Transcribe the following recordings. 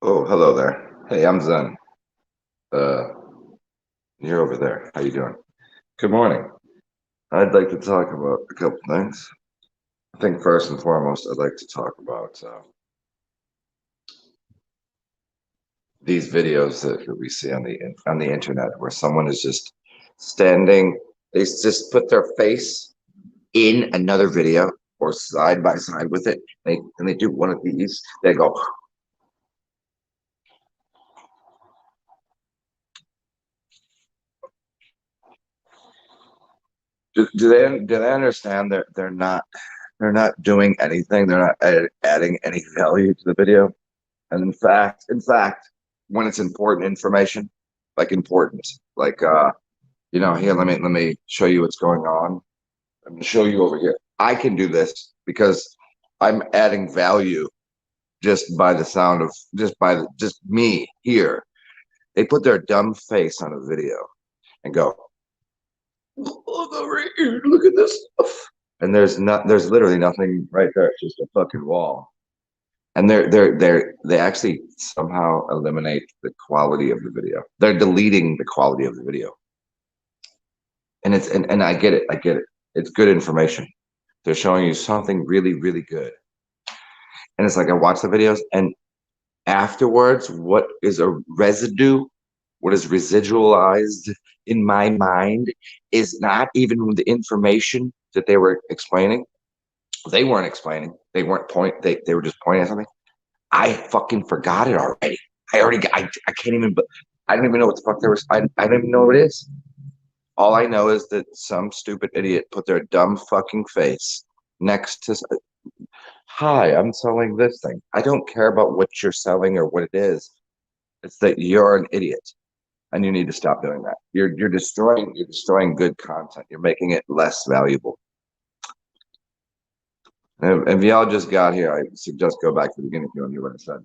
Oh, hello there. Hey, I'm Zen. Uh, you're over there. How you doing? Good morning. I'd like to talk about a couple things. I think first and foremost, I'd like to talk about these videos that we see on the internet, where someone is just standing. They just put their face in another video or side by side with it. They do one of these. They go. Do they understand that they're not doing anything. They're not adding any value to the video. And in fact, when it's important information, like important, like here, let me show you what's going on. I'm gonna show you over here. I can do this because I'm adding value just by the sound of just me here. They put their dumb face on a video and go, look over here, look at this stuff. And there's literally nothing right there. It's just a fucking wall. And they actually somehow eliminate the quality of the video. They're deleting the quality of the video. And I get it. I get it. It's good information. They're showing you something really, really good. And it's like I watch the videos and afterwards, what is a residue, what is residualized in my mind is not even the information that they were explaining. They weren't explaining. They were just pointing at something. I fucking forgot it already. I can't even, I don't even know what the fuck there was. I don't even know what it is. All I know is that some stupid idiot put their dumb fucking face next to, hi, I'm selling this thing. I don't care about what you're selling or what it is. It's that you're an idiot and you need to stop doing that. You're destroying good content. You're making it less valuable. And if y'all just got here, I suggest go back to the beginning if you want to hear what I said.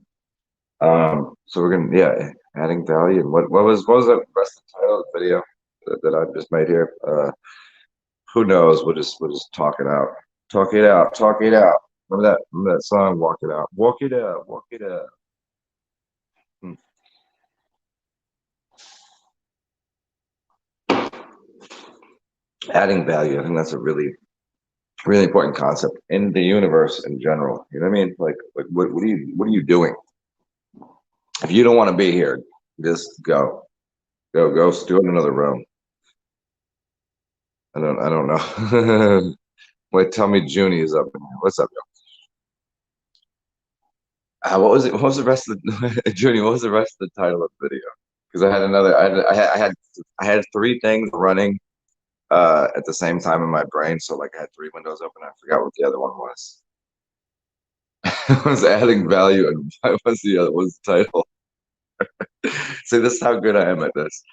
So we're gonna, yeah, adding value. And what was the rest of the title of the video that I just made here? Who knows? We'll just talk it out. Talk it out. Talk it out. Remember that song? Walk it out. Walk it out. Walk it out. Hmm. Adding value. I think that's a really, really important concept in the universe in general. You know what I mean? Like what are you doing? If you don't want to be here, just go. Go do it in another room. I don't know. Wait, tell me Junie is up in here. What's up, what was it? What was the rest of the Junie? What was the rest of the title of the video? Because I had another. I had three things running at the same time in my brain. So like I had three windows open. I forgot what the other one was. It was adding value, and what was the other? What was the title? See, this is how good I am at this.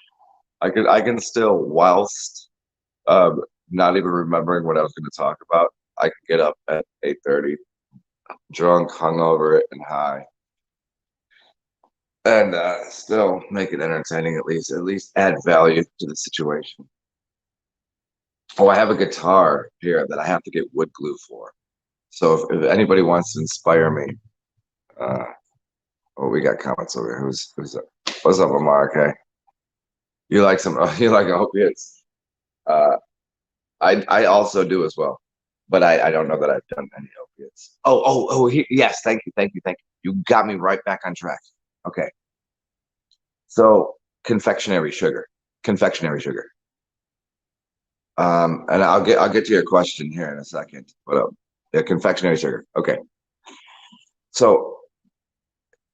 I can still, whilst not even remembering what I was going to talk about, I can get up at 8:30, drunk, hungover, and high and still make it entertaining at least add value to the situation. Oh, I have a guitar here that I have to get wood glue for. So if anybody wants to inspire me, uh, oh, we got comments over here. Who's up? What's up, Omar? Okay, you like some? You like opiates? Uh, I also do as well, but I don't know that I've done any opiates. Yes, thank you. You got me right back on track. Okay, so confectionery sugar, confectionery sugar. And I'll get to your question here in a second. But yeah, confectionery sugar. Okay. So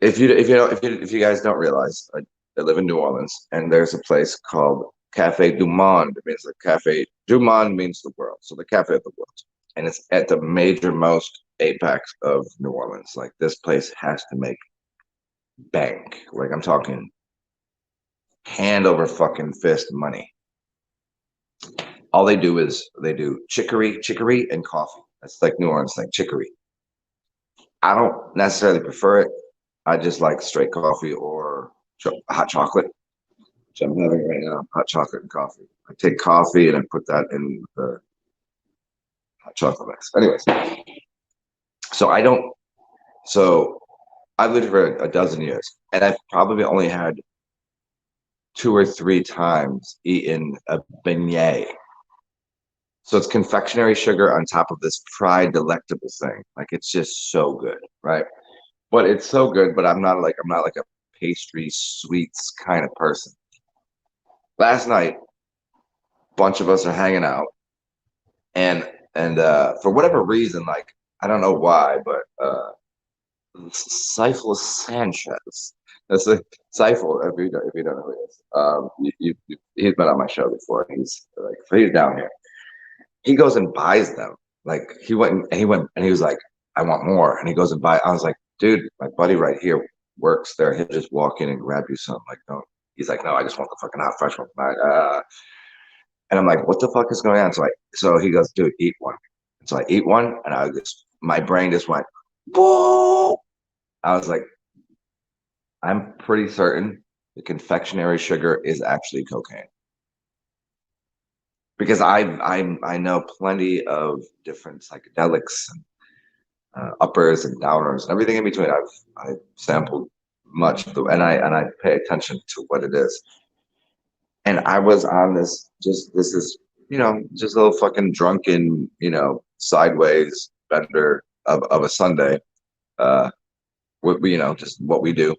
if you guys don't realize, I live in New Orleans, and there's a place called Cafe du Monde. It means the cafe. Du Monde means the world, so the cafe of the world, and it's at the major most apex of New Orleans. Like this place has to make bank. Like I'm talking hand over fucking fist money. All they do is they do chicory, and coffee. That's like New Orleans thing, chicory. I don't necessarily prefer it. I just like straight coffee or hot chocolate, which I'm having right now. Hot chocolate and coffee. I take coffee and I put that in the hot chocolate mix. Anyways, so I don't. So I lived for a dozen years, and I've probably only had 2 or 3 times eaten a beignet. So it's confectionery sugar on top of this fried delectable thing. Like it's just so good, right? But it's so good, but I'm not like a pastry sweets kind of person. Last night, a bunch of us are hanging out, and for whatever reason, like I don't know why, but Seifel Sanchez. That's a Seifel. If you don't know who he is, he's been on my show before. He's down here. He goes and buys them. Like he was like, I want more, and he goes and buy. I was like, dude, my buddy right here works there. He'll just walk in and grab you some. Like, no. He's like, no, I just want the fucking hot fresh one. And I'm like, what the fuck is going on? So he goes, dude, eat one. And so I eat one, and my brain just went, whoa. I was like, I'm pretty certain the confectionery sugar is actually cocaine because I know plenty of different psychedelics and uppers and downers and everything in between. I've sampled much of and I pay attention to what it is. And I was on this is just a little fucking drunken sideways bender of a Sunday. Just what we do.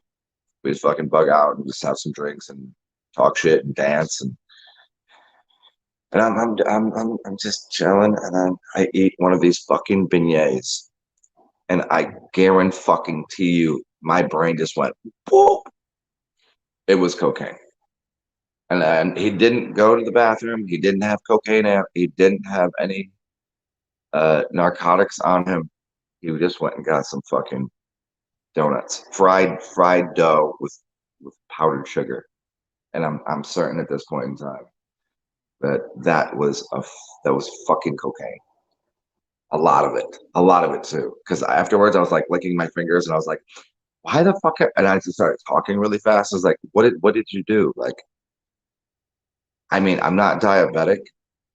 We just fucking bug out and just have some drinks and talk shit and dance and I'm just chilling and then I eat one of these fucking beignets and I guarantee you my brain just went whoop. It was cocaine. And he didn't go to the bathroom. He didn't have cocaine out. He didn't have any narcotics on him. He just went and got some fucking donuts, fried dough with powdered sugar. And I'm certain at this point in time that was fucking cocaine. A lot of it too. Because afterwards I was like licking my fingers and I was like, why the fuck? And I just started talking really fast. I was like, what did you do? Like, I mean, I'm not diabetic.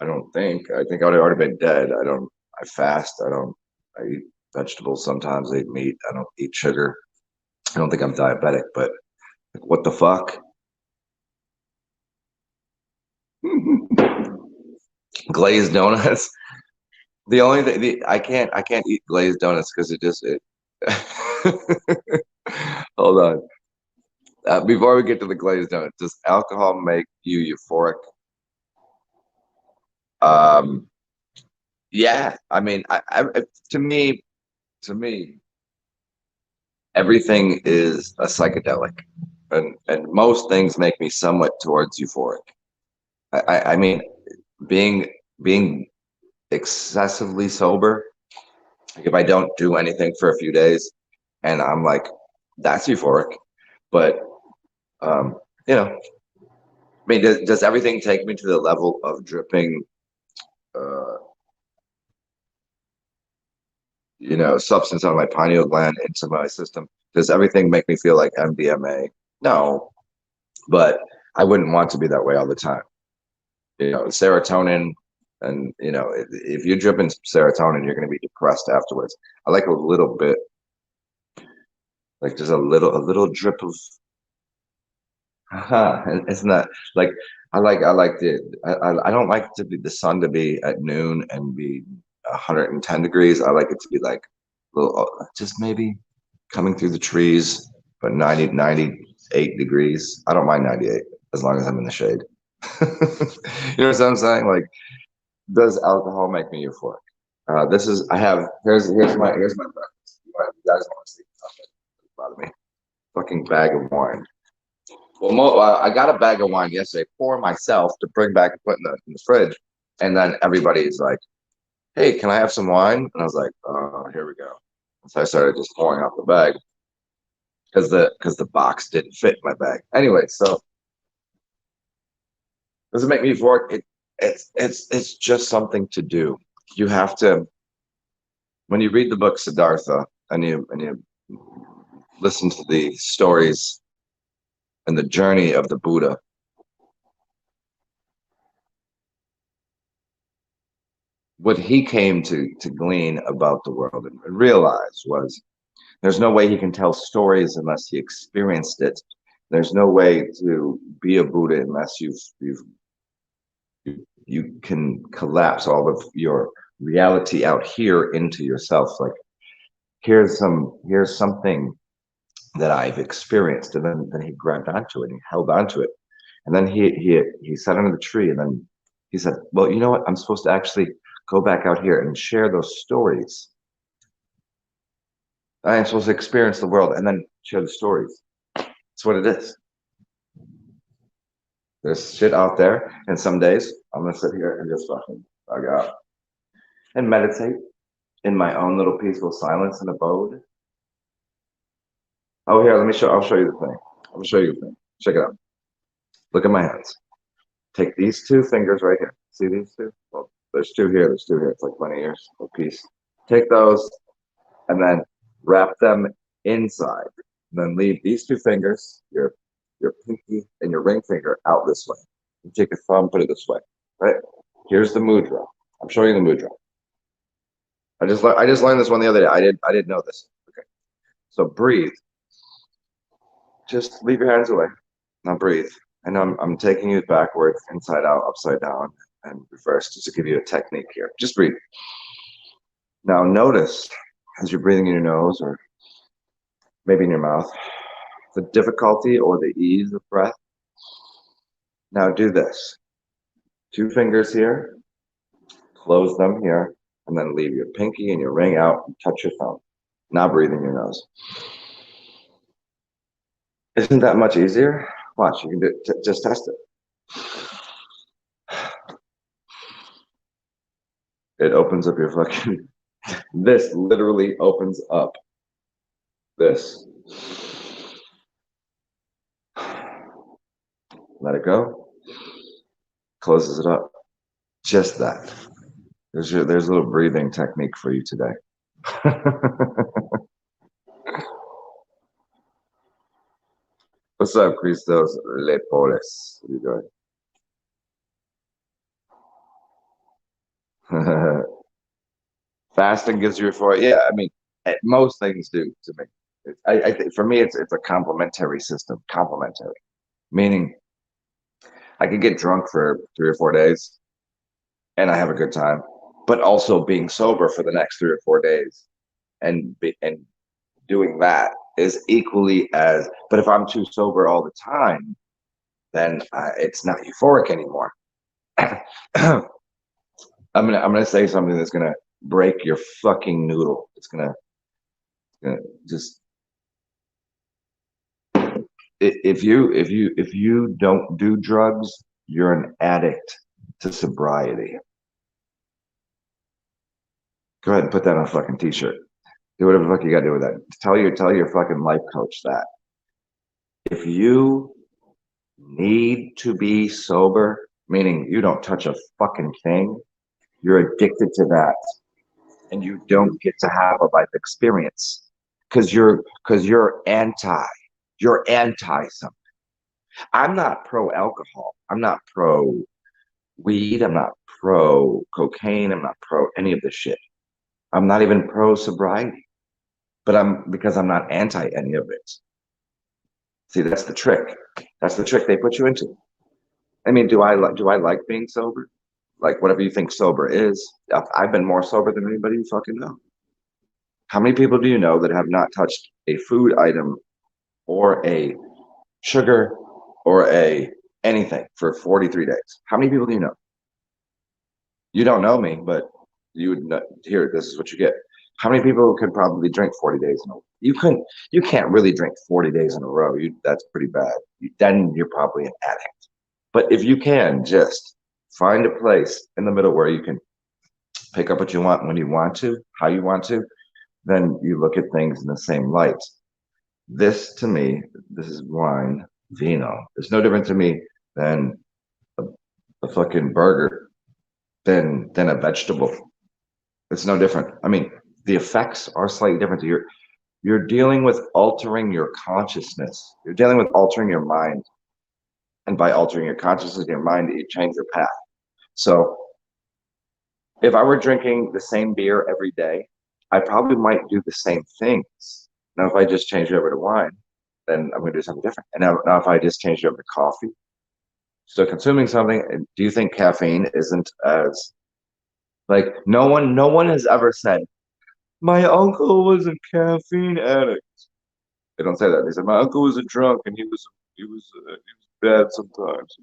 I don't think. I think I would have already been dead. I fast. I eat vegetables sometimes. I eat meat. I don't eat sugar. I don't think I'm diabetic, but like, what the fuck? Glazed donuts. The only thing I can't eat glazed donuts because it. Hold on. Before we get to the glazed donut, does alcohol make you euphoric? Um, yeah. I mean, to me, everything is a psychedelic, and most things make me somewhat towards euphoric. I mean, being being excessively sober, like if I don't do anything for a few days, and I'm like, that's euphoric. But um, you know, I mean, does everything take me to the level of dripping, uh, substance out of my pineal gland into my system? Does everything make me feel like MDMA? No, but I wouldn't want to be that way all the time. Serotonin, and if you're dripping serotonin, you're going to be depressed afterwards. I like a little bit, like just a little drip of, it's not like I don't like the sun to be at noon and be 110 degrees. I like it to be like little, just maybe coming through the trees, but 98 degrees. I don't mind 98 as long as I'm in the shade. You know what I'm saying? Like, does alcohol make me euphoric? This is I have here's my breakfast. You guys want to see something about me? Fucking bag of wine. Well, I got a bag of wine yesterday for myself to bring back and put in the fridge, and then everybody's like, "Hey, can I have some wine?" And I was like, "Oh, here we go." So I started just pouring out the bag because the box didn't fit in my bag. Anyway, so does it make me euphoric? It's just something to do. You have to when you read the book Siddhartha and you listen to the stories and the journey of the Buddha, what he came to glean about the world and realize was There's no way he can tell stories unless he experienced it. There's no way to be a Buddha unless you can collapse all of your reality out here into yourself. Like here's something that I've experienced, and then he grabbed onto it and he held onto it, and then he sat under the tree, and then he said, "Well, you know what? I'm supposed to actually go back out here and share those stories. I am supposed to experience the world and then share the stories. That's what it is. There's shit out there, and some days I'm gonna sit here and just fucking bug out and meditate in my own little peaceful silence and abode. Oh, here, let me show. I'll show you the thing. I'm gonna show you the thing. Check it out. Look at my hands. Take these two fingers right here. See these two? Well, there's two here. There's two here. It's like 20 years a piece. Take those and then wrap them inside. And then leave these two fingers, your pinky and your ring finger, out this way. You take your thumb, put it this way. Right? Here's the mudra. I'm showing you the mudra. I just learned this one the other day. I didn't know this. Okay. So breathe. Just leave your hands away. Now breathe. And I'm taking you backwards, inside out, upside down, and reverse, just to give you a technique here. Just breathe. Now notice as you're breathing in your nose or maybe in your mouth, the difficulty or the ease of breath. Now do this. Two fingers here, close them here, and then leave your pinky and your ring out and touch your thumb. Now breathe in your nose. Isn't that much easier? Watch, you can do it. Just test it. It opens up your fucking, this literally opens up this. Let it go. Closes it up. Just that. There's a little breathing technique for you today. What's up, Christos Lepoles? What are you doing? Fasting gives you euphoria. Yeah, I mean, most things do to me. I think for me, it's a complementary system. Complementary, meaning I could get drunk for 3 or 4 days, and I have a good time, but also being sober for the next 3 or 4 days, and doing that is equally as. But if I'm too sober all the time, then it's not euphoric anymore. I'm gonna say something that's gonna break your fucking noodle. It's gonna just if you don't do drugs, you're an addict to sobriety. Go ahead and put that on a fucking t-shirt. Do whatever the fuck you gotta do with that. Tell your fucking life coach that. If you need to be sober, meaning you don't touch a fucking thing, you're addicted to that. And you don't get to have a life experience. Because you're anti something. I'm not pro alcohol. I'm not pro weed. I'm not pro cocaine. I'm not pro any of this shit. I'm not even pro sobriety. But because I'm not anti any of it. See, that's the trick. That's the trick they put you into. I mean, do I like being sober? Like whatever you think sober is. I've been more sober than anybody you fucking know. How many people do you know that have not touched a food item or a sugar or a anything for 43 days? How many people do you know? You don't know me, but you would know, here, this is what you get. How many people could probably drink 40 days in a row? You can't really drink 40 days in a row. That's pretty bad. Then you're probably an addict. But if you can just find a place in the middle where you can pick up what you want when you want to, how you want to, then you look at things in the same light. This to me, this is wine, vino. It's no different to me than a fucking burger, than a vegetable. It's no different. I mean, the effects are slightly different. You're dealing with altering your consciousness. You're dealing with altering your mind. And by altering your consciousness, your mind, you change your path. So if I were drinking the same beer every day, I probably might do the same things. Now, if I just change it over to wine, then I'm going to do something different. And now if I just change it over to coffee, so consuming something, do you think caffeine isn't as like no one has ever said, my uncle was a caffeine addict. They don't say that. They said my uncle was a drunk and he was bad sometimes.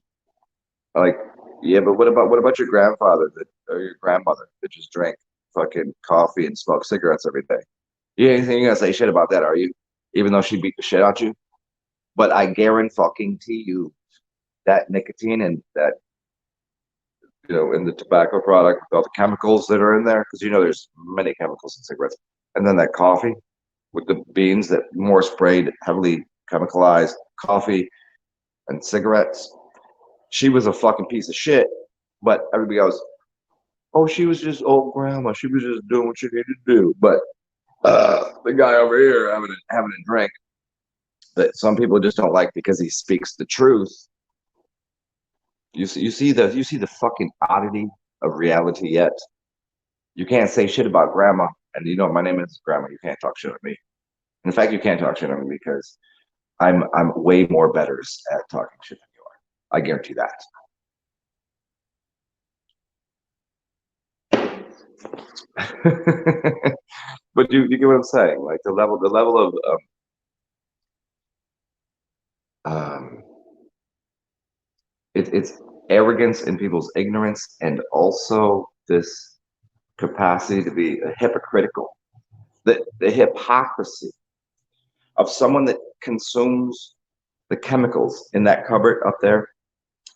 Like, yeah, but what about your grandfather that or your grandmother that just drank fucking coffee and smoked cigarettes every day? You ain't gonna say shit about that, are you? Even though she beat the shit out you. But I guarantee you that nicotine and that in the tobacco product with all the chemicals that are in there, because there's many chemicals in cigarettes, and then that coffee with the beans that more sprayed, heavily chemicalized coffee and cigarettes. She was a fucking piece of shit, but everybody goes, "Oh, she was just old grandma. She was just doing what she needed to do." But the guy over here having a drink that some people just don't like because he speaks the truth. You see the fucking oddity of reality yet. You can't say shit about grandma, and my name is grandma. You can't talk shit at me. In fact, you can't talk shit at me because I'm way more better at talking shit than you are. I guarantee that. But you get what I'm saying? Like the level of um, it's arrogance in people's ignorance, and also this capacity to be hypocritical. The hypocrisy of someone that consumes the chemicals in that cupboard up there,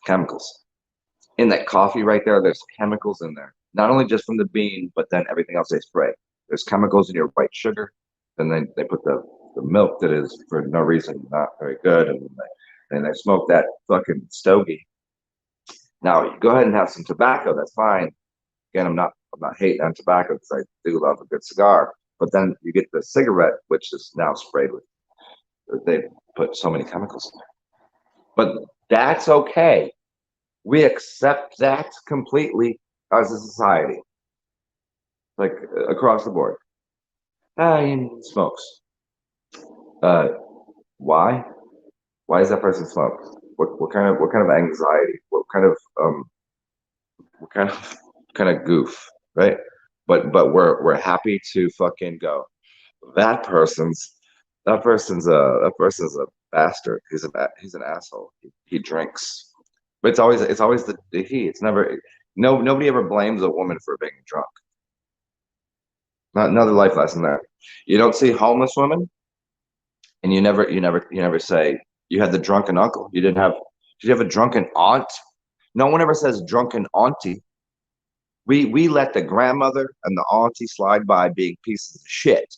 chemicals in that coffee right there. There's chemicals in there, not only just from the bean, but then everything else they spray. There's chemicals in your white sugar. Then they put the milk that is for no reason not very good, and then they smoke that fucking stogie. Now you go ahead and have some tobacco. That's fine. Again, I'm not hating on tobacco because I do love a good cigar. But then you get the cigarette, which is now sprayed with. They put so many chemicals in there. But that's okay. We accept that completely as a society, like across the board. He smokes. Uh, why? Why is that person smoke? What kind of anxiety? What kind of goof, right? But we're happy to fucking go. That person's that person's a bastard. He's an asshole. He drinks. But it's always the he. It's never nobody ever blames a woman for being drunk. Not another life lesson there. You don't see homeless women, and you never say you had the drunken uncle. Did you have a drunken aunt? No one ever says drunken auntie. We let the grandmother and the auntie slide by being pieces of shit.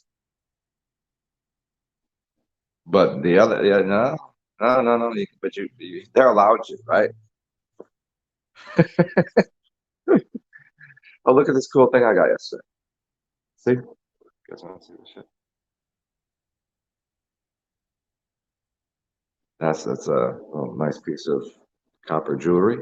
But the other, yeah, no, no, no, no. But they're allowed to, right? Oh, look at this cool thing I got yesterday. See? Guys want to see this shit? That's a nice piece of copper jewelry.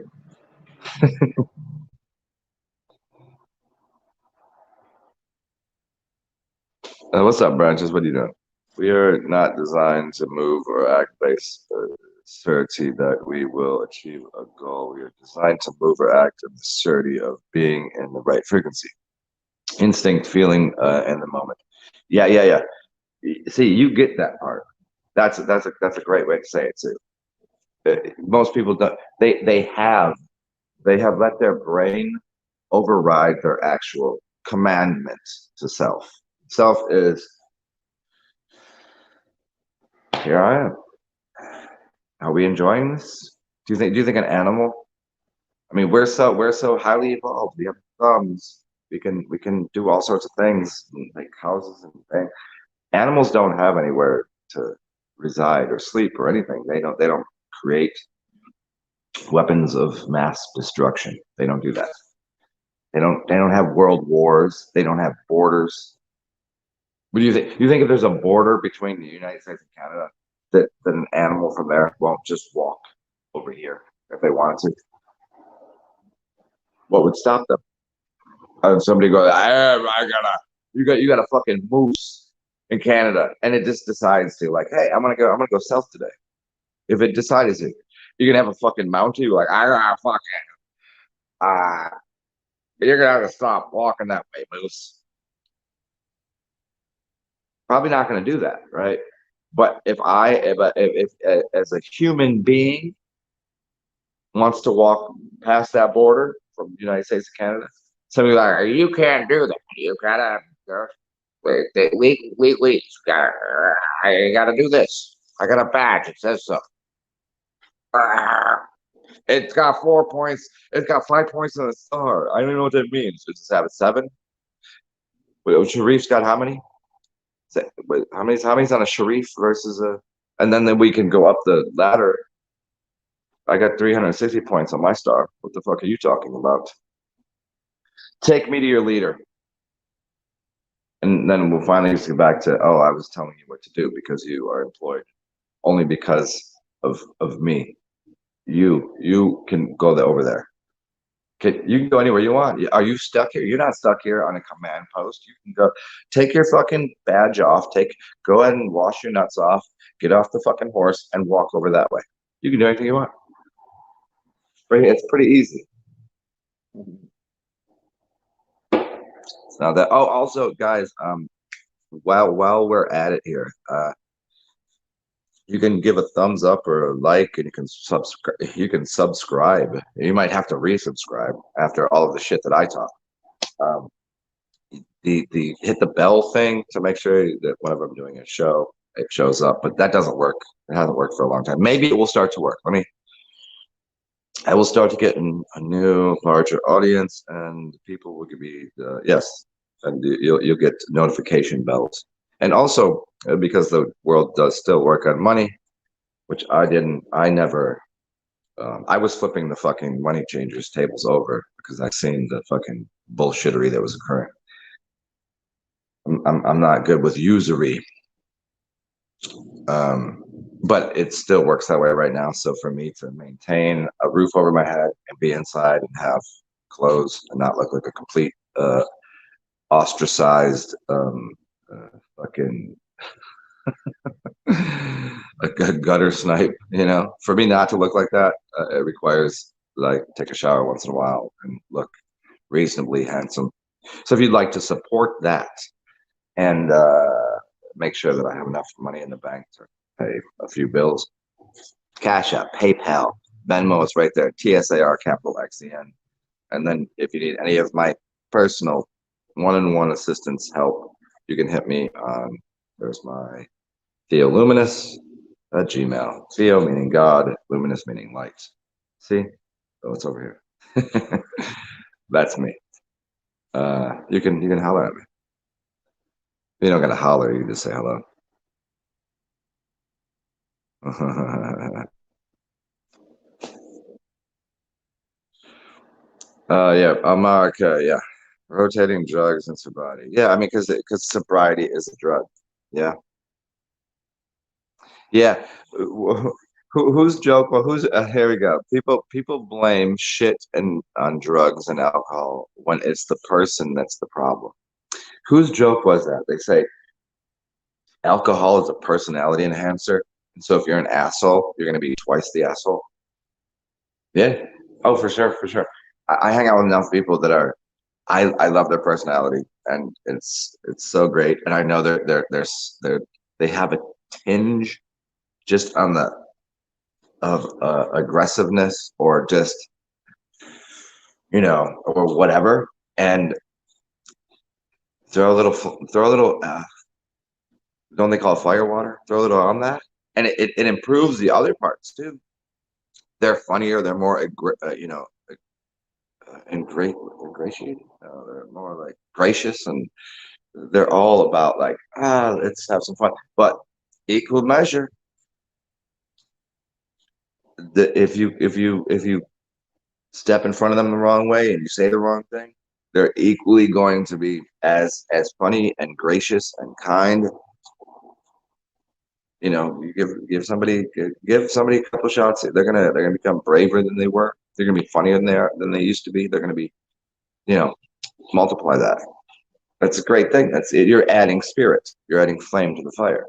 What's up, Branches? What are you doing? We are not designed to move or act based on certainty that we will achieve a goal. We are designed to move or act in the certainty of being in the right frequency, instinct, feeling, in the moment. Yeah, yeah, yeah. See, you get that part. That's a great way to say it too. Most people don't. They have let their brain override their actual commandment to self. Self is here I am. Are we enjoying this? Do you think an animal? I mean, we're so highly evolved. We have thumbs. We can do all sorts of things, like houses and things. Animals don't have anywhere to reside or sleep or anything. They don't create weapons of mass destruction. They don't do that. They don't have world wars. They don't have borders. What do you think? Do you think if there's a border between the United States and Canada, that an animal from there won't just walk over here if they wanted to? What would stop them? Somebody go, I gotta, you got a fucking moose. in Canada, and it just decides to like, hey, I'm gonna go south today. If it decided to, you're gonna have a fucking Mountie like, I fucking you're gonna have to stop walking that way, Moose. Probably not gonna do that, right? But if as a human being wants to walk past that border from the United States to Canada, somebody like, you can't do that. You gotta, wait, I gotta do this. I got a badge. It says so. It's got 4 points. It's got 5 points on the star. I don't even know what that means. Does this have a 7? Wait, Sharif's got how many? Wait, how many's on a Sharif versus a? And then we can go up the ladder. I got 360 points on my star. What the fuck are you talking about? Take me to your leader. And then we'll finally get back to, oh, I was telling you what to do because you are employed. Only because of me. You can go over there. You can go anywhere you want. Are you stuck here? You're not stuck here on a command post. You can go take your fucking badge off. Go ahead and wash your nuts off. Get off the fucking horse and walk over that way. You can do anything you want. It's pretty easy. Now that also guys, while we're at it here, you can give a thumbs up or a like, and you can subscribe. You might have to resubscribe after all of the shit that I talk. The hit the bell thing to make sure that whenever I'm doing a show, it shows up. But that doesn't work. It hasn't worked for a long time. Maybe it will start to work. I will start to get a new, larger audience, and people will be yes, and you'll get notification bells. And also because the world does still work on money, which I never. I was flipping the fucking money changers tables over because I seen the fucking bullshittery that was occurring. I'm not good with usury, but it still works that way right now. So for me to maintain a roof over my head and be inside and have clothes and not look like a complete ostracized fucking a gutter snipe, for me not to look like that, it requires like take a shower once in a while and look reasonably handsome. So if you'd like to support that and make sure that I have enough money in the bank to pay a few bills, Cash App, PayPal, Venmo is right there, TsarXen. And then if you need any of my personal one-on-one assistance help, you can hit me on, there's my Theo Luminous at Gmail. Theo meaning God, Luminous meaning light. See? Oh, it's over here. That's me. You can holler at me. You don't gotta holler, you just say hello. Yeah, America, yeah. Rotating drugs and sobriety. Yeah, I mean, because sobriety is a drug. Yeah. Yeah. Whose joke? Well, here we go. People blame shit and on drugs and alcohol when it's the person that's the problem. Whose joke was that? They say alcohol is a personality enhancer, and so if you're an asshole, you're gonna be twice the asshole. Yeah. Oh, for sure, for sure. I hang out with enough people that are. I love their personality, and it's so great. And I know they have a tinge just on the of aggressiveness or just or whatever, and throw a little don't they call it fire water, throw a little on that, and it improves the other parts too. They're funnier, they're more ingratiated, they're more like gracious, and they're all about like, let's have some fun, but equal measure, if you step in front of them the wrong way and you say the wrong thing, they're equally going to be as funny and gracious and kind. You give somebody a couple shots, they're gonna become braver than they were. They're gonna be funnier than they used to be. They're gonna be, multiply that. That's a great thing. That's it. You're adding spirit. You're adding flame to the fire.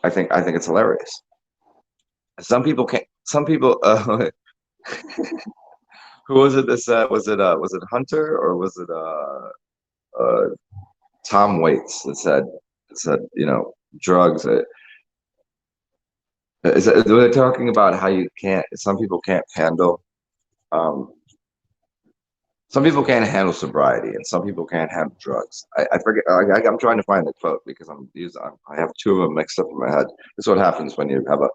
I think it's hilarious. Some people can't. Some people. Who was it? This was it Hunter or was it uh Tom Waits that said drugs. They're talking about how you can't. Some people can't handle. Um, some people can't handle sobriety, and some people can't handle drugs. I forget. I'm trying to find the quote because I have two of them mixed up in my head. This is what happens when you have a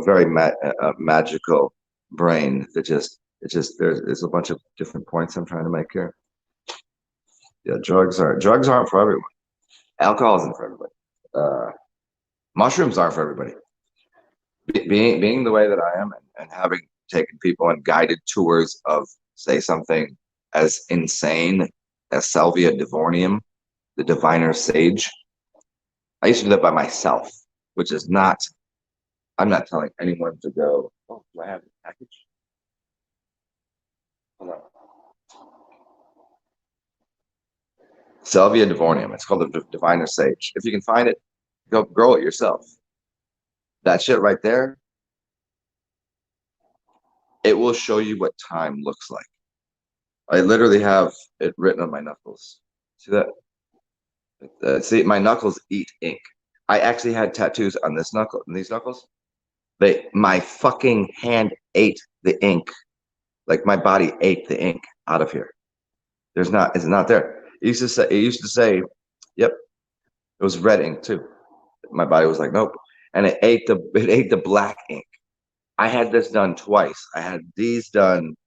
very magical brain that just there's a bunch of different points I'm trying to make here. Yeah, drugs aren't for everyone. Alcohol isn't for everybody. Mushrooms aren't for everybody. Being the way that I am, and having taken people on guided tours of, say, something as insane as Salvia divinium, the diviner sage. I used to do that by myself, which is not. I'm not telling anyone to go. Oh, do I have a package? Hold on. Salvia divinium. It's called the diviner sage. If you can find it, go grow it yourself. That shit right there, it will show you what time looks like. I literally have it written on my knuckles. See that? See, my knuckles eat ink. I actually had tattoos on this knuckle, and these knuckles. My fucking hand ate the ink. Like my body ate the ink out of here. It's not there. It used to say, yep, it was red ink too. My body was like, nope. And it ate the black ink. I had this done twice. I had these done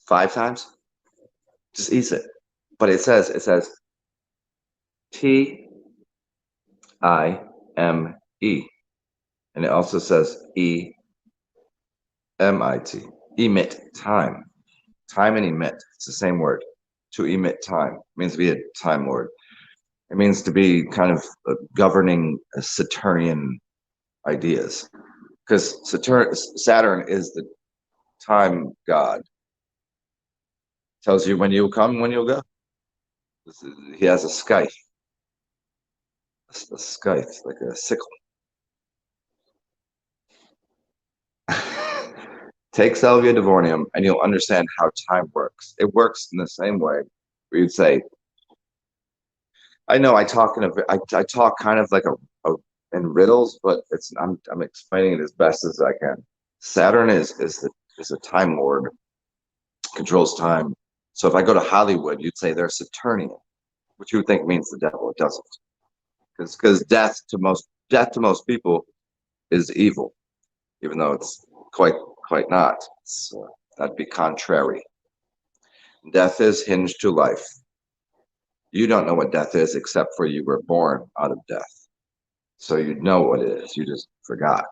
5 times. Just eats it. But it says TIME. And it also says EMIT. Emit time. Time and emit. It's the same word. To emit time. It means to be a time lord. It means to be kind of governing Saturnian ideas. Because Saturn is the time god. Tells you when you'll come, when you'll go. He has a scythe. A scythe, like a sickle. Take Salvia divinium and you'll understand how time works. It works in the same way where you'd say, I know I talk kind of like in riddles, but I'm explaining it as best as I can. Saturn is a time lord, controls time. So if I go to Hollywood, you'd say they're Saturnian, which you would think means the devil. It doesn't, because death to most people is evil, even though it's quite not. That'd be contrary. Death is hinged to life. You don't know what death is except for you were born out of death. So you know what it is. You just forgot.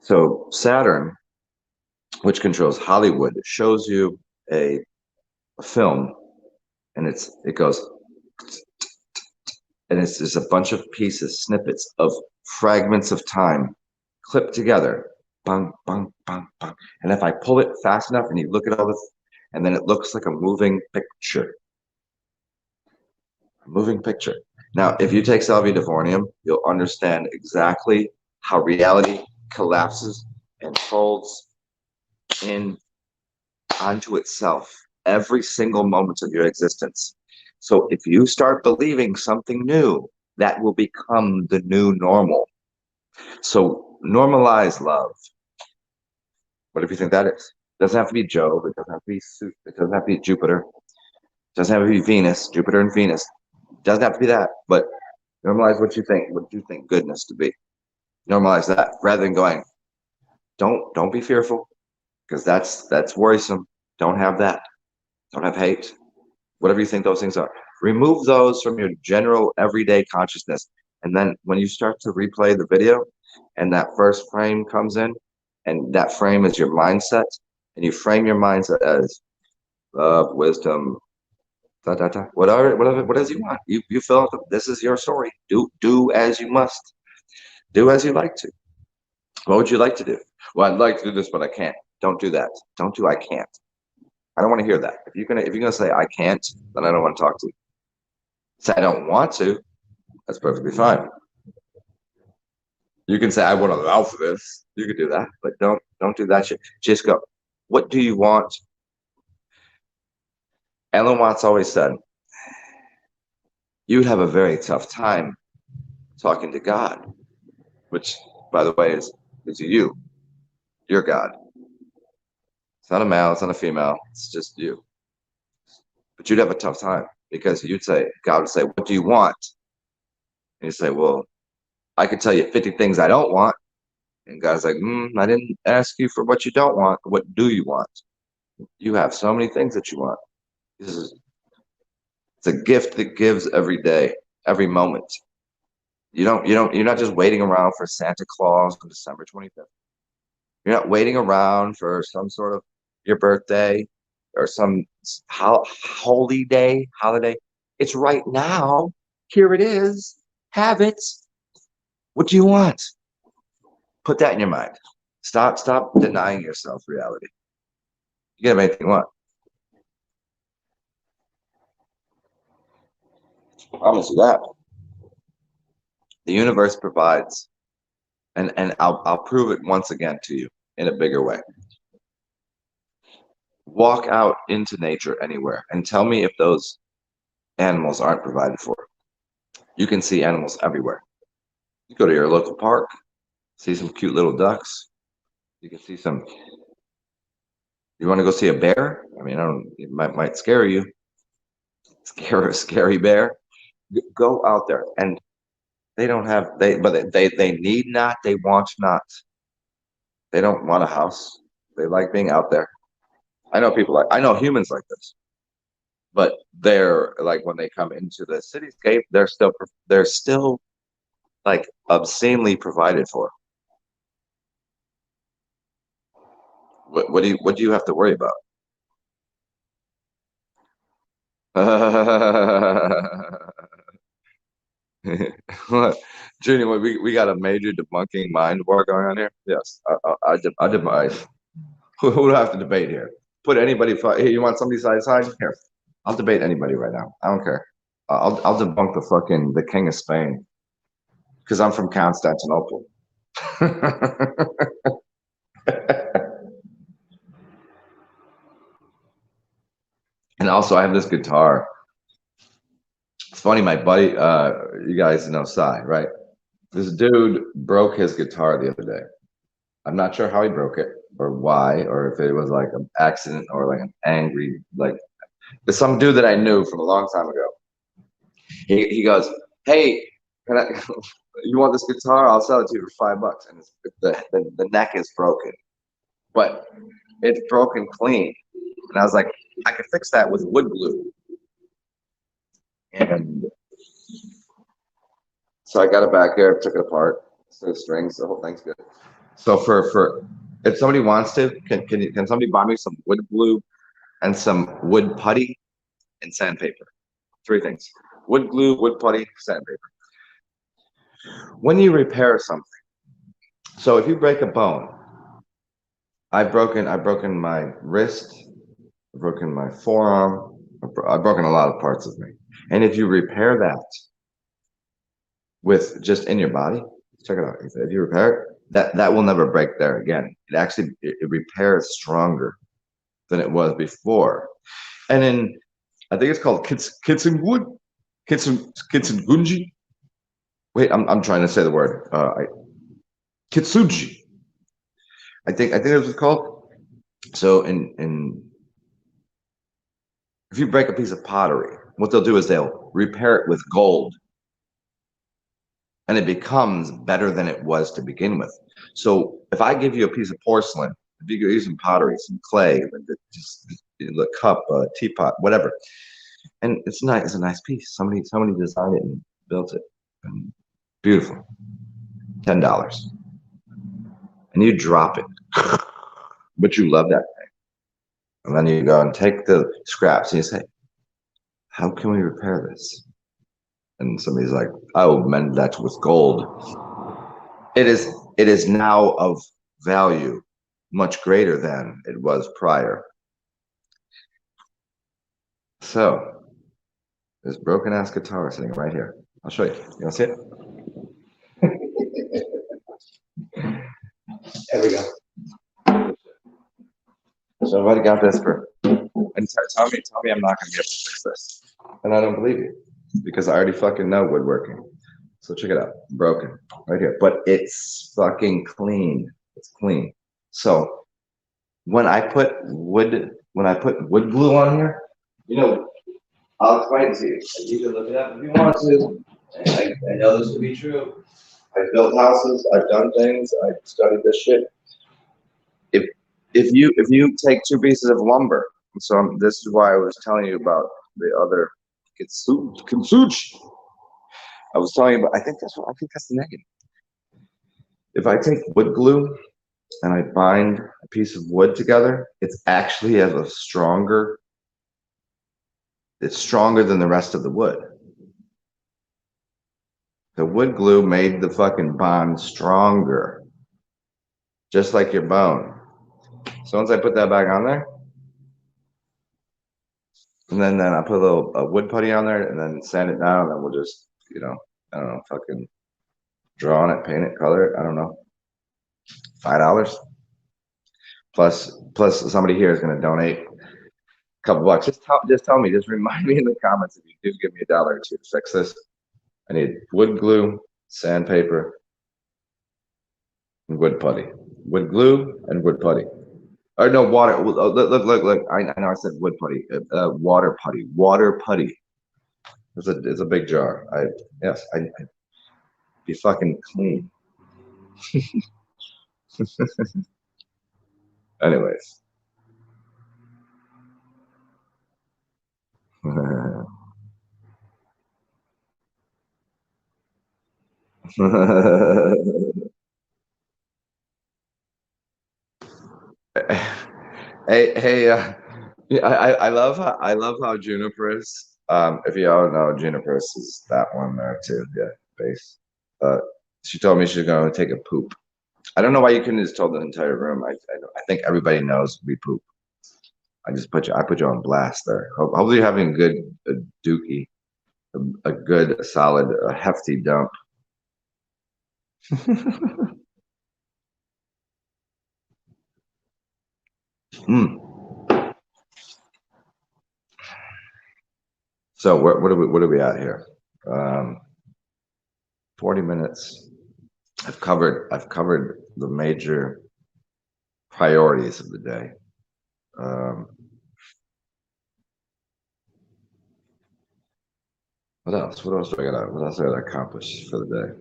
So Saturn, which controls Hollywood, shows you a film, and it goes, and it's just a bunch of pieces, snippets of fragments of time clipped together. Bang, bang, bang, bang. And if I pull it fast enough and you look at all this, and then it looks like a moving picture. A moving picture. Now, if you take Salvia divinium, you'll understand exactly how reality collapses and folds in onto itself every single moment of your existence. So if you start believing something new, that will become the new normal. So normalize love. Whatever you think that is. It doesn't have to be Job. It doesn't have to be It doesn't have to be Jupiter. It doesn't have to be Venus, Jupiter and Venus. It doesn't have to be that. But normalize what you think goodness to be. Normalize that rather than going, don't be fearful, because that's worrisome. Don't have that. Don't have hate. Whatever you think those things are. Remove those from your general everyday consciousness. And then when you start to replay the video and that first frame comes in, and that frame is your mindset, and you frame your mindset as love, wisdom, whatever, as you want. You fill out this is your story. Do as you must. Do as you like to. What would you like to do? Well, I'd like to do this, but I can't. Don't do that. Don't do I can't. I don't want to hear that. If you're gonna say I can't, then I don't want to talk to you. Say I don't want to, that's perfectly fine. You can say I won't allow for this. You could do that, but don't do that shit. Just go. What do you want? Ellen Watts always said, you would have a very tough time talking to God, which, by the way, is you. You're God. It's not a male, it's not a female, it's just you. But you'd have a tough time because God would say, what do you want? And you say, well, I could tell you 50 things I don't want. And God's like, I didn't ask you for what you don't want. What do you want? You have so many things that you want. It's a gift that gives every day, every moment. You're not just waiting around for Santa Claus on December 25th. You're not waiting around for some sort of your birthday or some holiday. It's right now. Here it is. Have it. What do you want? Put that in your mind. Stop denying yourself reality. You can have anything you want. I promise you that. The universe provides, and I'll prove it once again to you in a bigger way. Walk out into nature anywhere and tell me if those animals aren't provided for. You can see animals everywhere. You go to your local park, see some cute little ducks. You can see some. You want to go see a bear? I mean, it might scare you. Scare a scary bear. Go out there, and they need not, they want not. They don't want a house. They like being out there. I know humans like this, but they're like when they come into the cityscape, they're still like obscenely provided for. What do you have to worry about? Junior, we got a major debunking mind war going on here. Yes, I debate. Who would have to debate here? Put anybody. Hey, you want somebody side? Here, I'll debate anybody right now. I don't care. I'll debunk the king of Spain because I'm from Constantinople. And also, I have this guitar. It's funny, my buddy. You guys know Sai, right? This dude broke his guitar the other day. I'm not sure how he broke it or why, or if it was like an accident or like an angry, like there's some dude that I knew from a long time ago. He goes, hey, can I, you want this guitar? I'll sell it to you for $5. And the neck is broken, but it's broken clean. And I was like, I could fix that with wood glue. And so I got it back here, took it apart, so the strings, the whole thing's good. So for if somebody wants to, can somebody buy me some wood glue and some wood putty and sandpaper? 3 things: wood glue, wood putty, sandpaper. When you repair something, so if you break a bone, I've broken my wrist, I've broken my forearm, I've broken a lot of parts of me. And if you repair that with just in your body, check it out. If you repair it, that will never break there again. It repairs stronger than it was before. And then I think it's called Kitsungunji. Wait, I'm trying to say the word. Kitsuji. I think that's what it's called. So if you break a piece of pottery, what they'll do is they'll repair it with gold, and it becomes better than it was to begin with. So if I give you a piece of porcelain, if you use some pottery, some clay, just the cup, teapot, whatever, and it's a nice piece. Somebody designed it and built it, and beautiful. $10, and you drop it, but you love that thing, and then you go and take the scraps and you say, "How can we repair this?" And somebody's like, "I will mend that with gold." It is now of value much greater than it was prior. So this broken ass guitar sitting right here. I'll show you. You want to see it? There we go. So I already got this for. And tell me I'm not gonna be able to fix this, and I don't believe you because I already fucking know woodworking. So check it out, broken right here, but it's fucking clean. It's clean. So when I put wood glue on here, you know, I'll explain it to you. You can look it up if you want to. I know this to be true. I've built houses. I've done things. I've studied this shit. If if you take two pieces of lumber, so this is why I was telling you about the other kintsuch. I was telling you about. I think that's the negative. If I take wood glue and I bind a piece of wood together, it's actually has a stronger. It's stronger than the rest of the wood. The wood glue made the fucking bond stronger, just like your bone. So once I put that back on there, and then I put a little wood putty on there, and then sand it down, and then we'll just, I don't know, fucking draw on it, paint it, color it. I don't know. $5 plus somebody here is going to donate a couple bucks. Just tell me. Just remind me in the comments if you do give me $1 or $2 to fix this. I need wood glue, sandpaper, and wood putty. Wood glue and wood putty. Or no, water. Look. I know I said wood putty. Water putty. Water putty. It's a big jar. I'd be fucking clean. Anyways. Hey, yeah, I love how Juniper's. If you all know, Juniper's is that one there too. Yeah, base. Uh, she told me she's gonna take a poop. I don't know why you couldn't just tell the entire room. I think everybody knows we poop. I put you on blast there. Hopefully you're having a dookie, a good, solid, hefty dump. Mm. So what are we at here? 40 minutes. I've covered the major priorities of the day. What else? What else do I gotta accomplish for the day?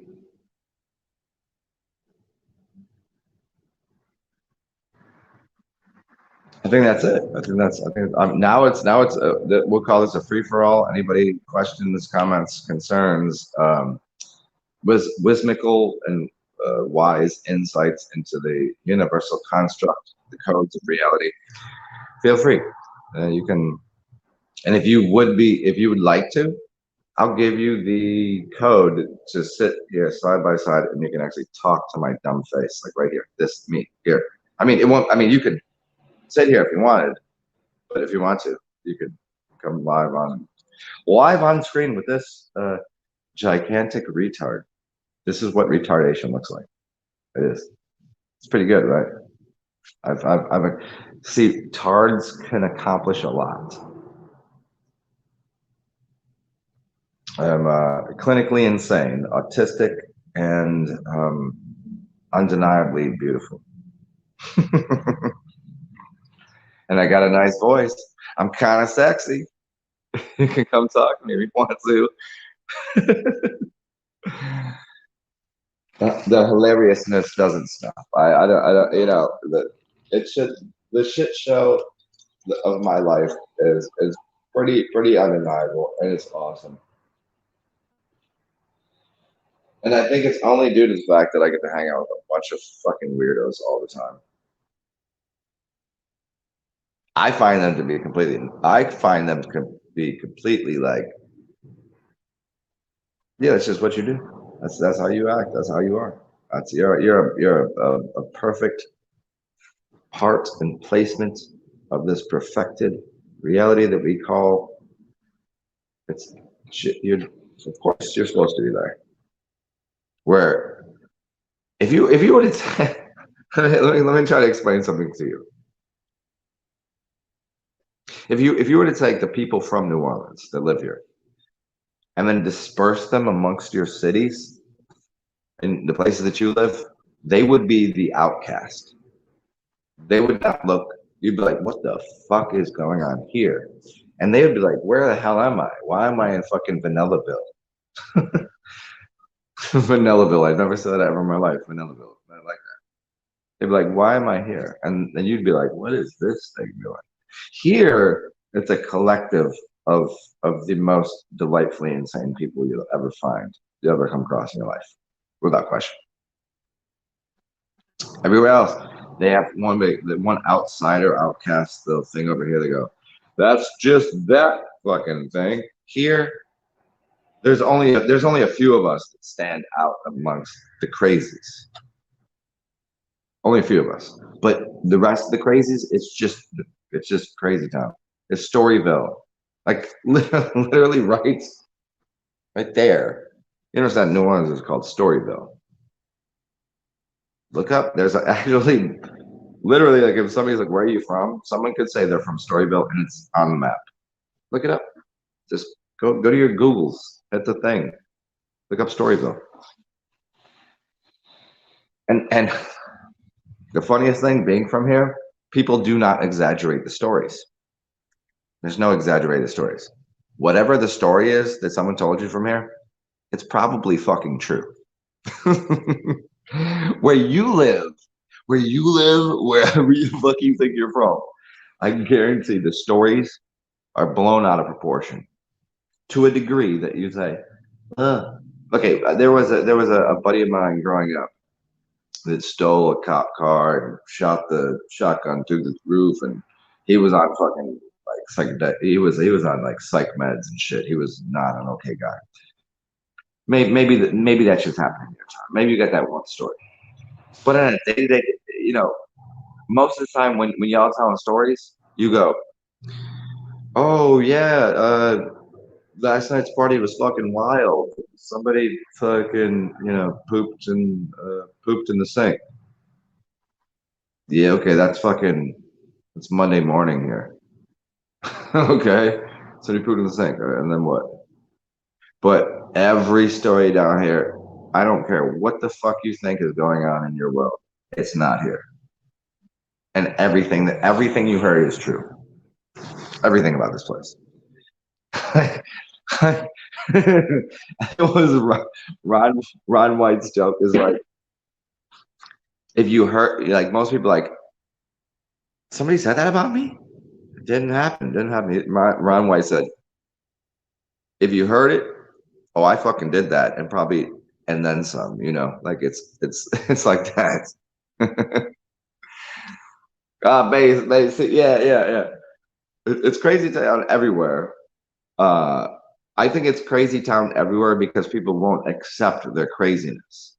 I think that's it. I think now it's we'll call this a free for all. Anybody questions, comments, concerns, whimsical and wise insights into the universal construct, the codes of reality. Feel free. You can, and if you would like to, I'll give you the code to sit here side by side, and you can actually talk to my dumb face, like right here. This me here. I mean, it won't. I mean, you could sit here if you wanted, but if you want to, you could come live on screen with this gigantic retard. This is what retardation looks like. It is. It's pretty good, right? See, tards can accomplish a lot. I'm clinically insane, autistic, and undeniably beautiful. And I got a nice voice. I'm kind of sexy. You can come talk to me if you want to. The hilariousness doesn't stop. I don't, the shit show of my life is pretty undeniable, and it's awesome. And I think it's only due to the fact that I get to hang out with a bunch of fucking weirdos all the time. I find them to be completely like, yeah, it's just what you do. That's how you act. That's how you are. You're a perfect part and placement of this perfected reality that we call It's you're of course you're supposed to be there. Where if you were to let me try to explain something to you. If you were to take the people from New Orleans that live here and then disperse them amongst your cities in the places that you live, they would be the outcast. They would not look, you'd be like, what the fuck is going on here? And they would be like, where the hell am I? Why am I in fucking Vanillaville? Vanillaville. I've never said that ever in my life. Vanillaville. I like that. They'd be like, why am I here? And then you'd be like, what is this thing doing? Here, it's a collective of the most delightfully insane people you'll ever find, you'll ever come across in your life, without question. Everywhere else, they have one outsider, outcast, the thing over here. They go, that's just that fucking thing. Here, there's only a few of us that stand out amongst the crazies. Only a few of us, but the rest of the crazies, it's just crazy town. It's Storyville, like literally right there. You understand? New Orleans is called Storyville. Look up. There's actually literally like if somebody's like, "Where are you from?" Someone could say they're from Storyville, and it's on the map. Look it up. Just go to your Googles. Hit the thing. Look up Storyville. And the funniest thing, being from here, people do not exaggerate the stories. There's no exaggerated stories. Whatever the story is that someone told you from here, it's probably fucking true. Where you live, wherever you fucking think you're from, I guarantee the stories are blown out of proportion to a degree that you say, okay, there was a buddy of mine growing up that stole a cop car and shot the shotgun through the roof, and he was on fucking like he was on like psych meds and shit. He was not an okay guy. Maybe that just happened in your time. Maybe you got that one story. But on a day-to-day, most of the time when y'all telling stories, you go, oh yeah, last night's party was fucking wild. Somebody fucking pooped in the sink. Yeah, okay, it's Monday morning here. Okay, so he pooped in the sink, and then what? But every story down here, I don't care what the fuck you think is going on in your world, it's not here. And everything you heard is true. Everything about this place. It was Ron White's joke is like, if you heard, like most people like, somebody said that about me? It didn't happen. Ron White said, if you heard it, oh, I fucking did that, and probably and then some. Like it's like that. Yeah. It's crazy town everywhere. I think it's crazy town everywhere because people won't accept their craziness.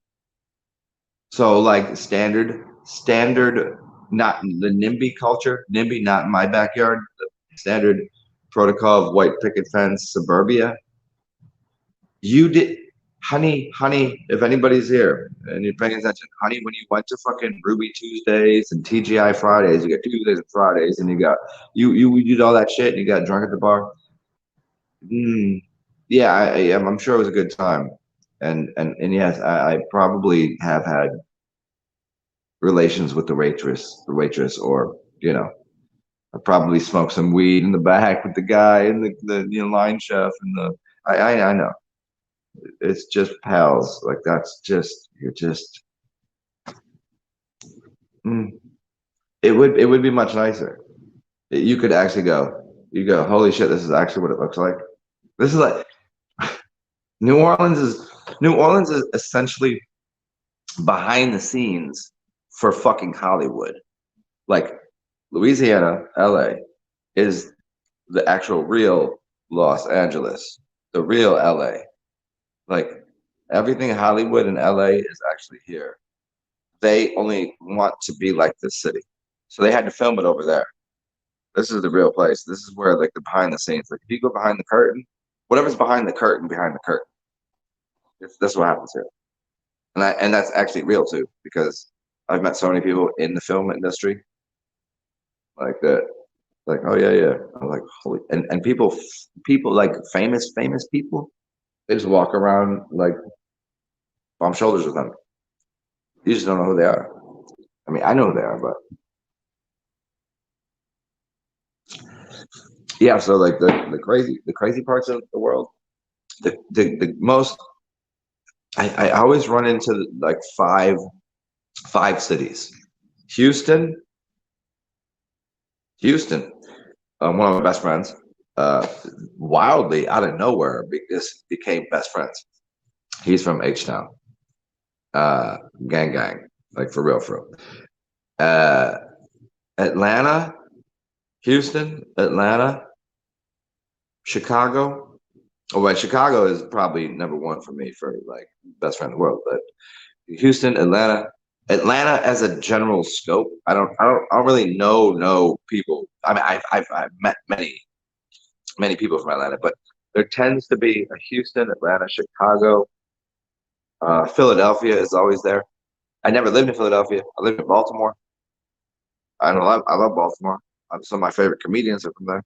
So like standard, not the NIMBY culture, NIMBY not in my backyard. The standard protocol of white picket fence suburbia. You did, honey, if anybody's here and you're paying attention, honey, when you went to fucking Ruby Tuesdays and TGI Fridays, you got Tuesdays and Fridays, and you did all that shit and you got drunk at the bar. Yeah, I'm sure it was a good time, and yes, I probably have had relations with the waitress, or I probably smoked some weed in the back with the guy and the line chef and I know. It's just pals. Like you're just. It would be much nicer. You could actually go, holy shit, this is actually what it looks like. This is like New Orleans is essentially behind the scenes for fucking Hollywood. Like Louisiana, LA is the actual real Los Angeles, the real LA. Like everything Hollywood and LA is actually here. They only want to be like this city. So they had to film it over there. This is the real place. This is where like the behind the scenes. Like if you go behind the curtain, whatever's behind the curtain, behind the curtain. That's what happens here, and that's actually real too, because I've met so many people in the film industry like that. Like, oh yeah, yeah. I'm like, holy, and people like famous people, they just walk around like bump shoulders with them. You just don't know who they are. I mean, I know who they are, but yeah. So like the crazy parts of the world, the most I always run into like five cities. Houston, Houston. One of my best friends, uh, wildly out of nowhere, just became best friends. He's from H Town, uh, gang, like for real, for real. Uh, Atlanta, Houston, Atlanta, Chicago. Oh, wait, Chicago is probably number one for me for like best friend in the world. But Houston, Atlanta as a general scope. I don't really know people. I mean, I've met many people from Atlanta, but there tends to be a Houston, Atlanta, Chicago, Philadelphia is always there. I never lived in Philadelphia. I lived in Baltimore. I love Baltimore. Some of my favorite comedians are from there.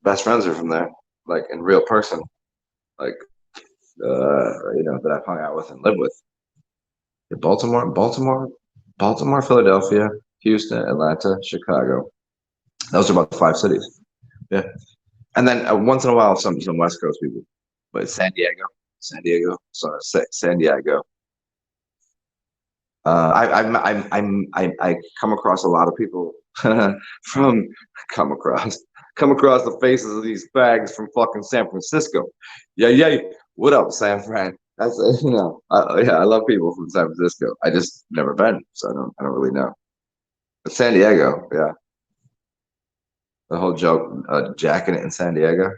Best friends are from there, like in real person, like that I've hung out with and lived with. Baltimore, Philadelphia, Houston, Atlanta, Chicago. Those are about the five cities. Yeah, and then once in a while, some West Coast people, but San Diego, so San Diego. I come across a lot of people from come across come across the faces of these bags from fucking San Francisco. Yeah, yeah. What up, San Fran? That's yeah, I love people from San Francisco. I just never been, so I don't really know. But San Diego, yeah, the whole joke, jacking it in San Diego.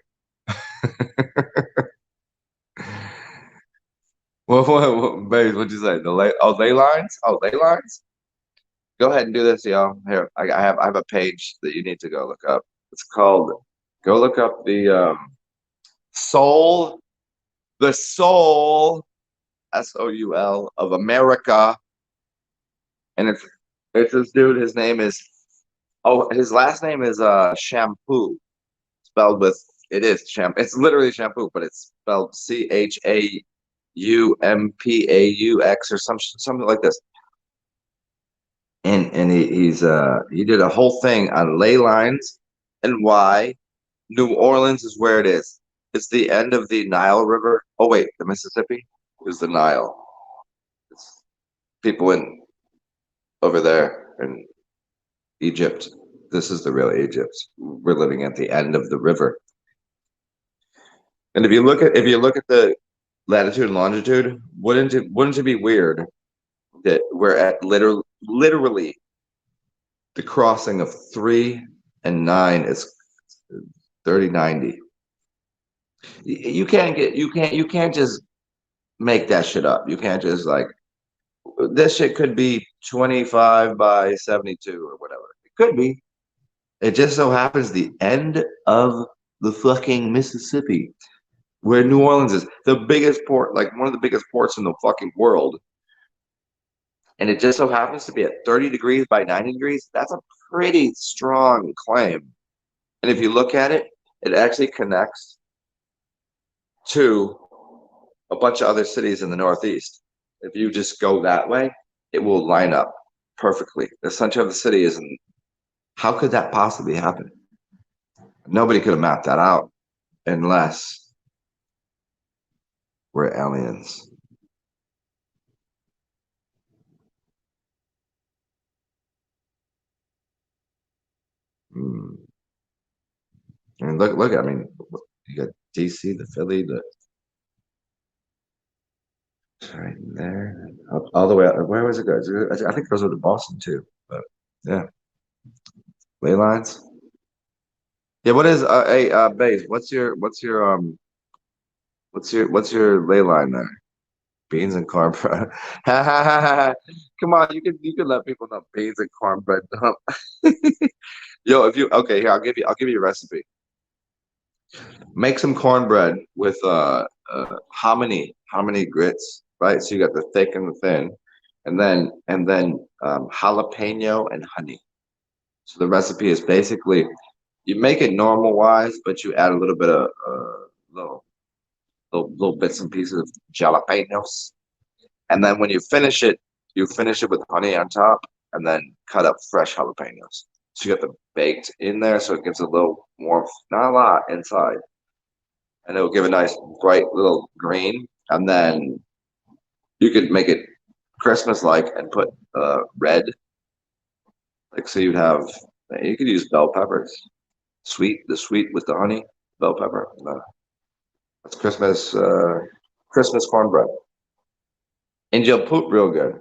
Babe, what'd you say? Ley lines? Oh, ley lines? Go ahead and do this, y'all. Here, I have a page that you need to go look up. It's called go look up soul, the soul, Soul of America. And it's this dude, his last name is Shampoo. Spelled with it is shampoo. It's literally shampoo, but it's spelled CHAUMPAUX or something like this. And he did a whole thing on ley lines and why New Orleans is where it is. It's the end of the Nile River. Oh wait, the Mississippi is the Nile. It's people in over there in Egypt. This is the real Egypt. We're living at the end of the river. And if you look at the latitude and longitude, wouldn't it be weird that we're at literally the crossing of 3 and 9 is 3090. You can't just make that shit up. You can't just like this shit could be 25 by 72 or whatever. It could be. It just so happens the end of the fucking Mississippi, where New Orleans is the biggest port, like one of the biggest ports in the fucking world. And it just so happens to be at 30 degrees by 90 degrees. That's a pretty strong claim. And if you look at it, it actually connects to a bunch of other cities in the Northeast. If you just go that way, it will line up perfectly. The center of the city isn't. How could that possibly happen? Nobody could have mapped that out unless we're aliens. Hmm. I mean, look. I mean, you got DC, the Philly, the right there, up all the way. Where was it go? I think it goes over to Boston too. But yeah, ley lines. Yeah. What is hey Baze? What's your ley line there? Beans and cornbread. Come on, you can let people know beans and cornbread dump. Yo, if you okay, here I'll give you a recipe. Make some cornbread with hominy grits, right? So you got the thick and the thin, and then jalapeno and honey. So the recipe is basically you make it normal wise, but you add a little bit of little, little bits and pieces of jalapenos, and then when you finish it with honey on top, and then cut up fresh jalapenos. So you got the baked in there, so it gives a little warmth, not a lot inside, and it will give a nice bright little green. And then you could make it Christmas like and put red, like so you'd have. You could use bell peppers, the sweet with the honey, bell pepper. That's Christmas cornbread. And you'll poop real good.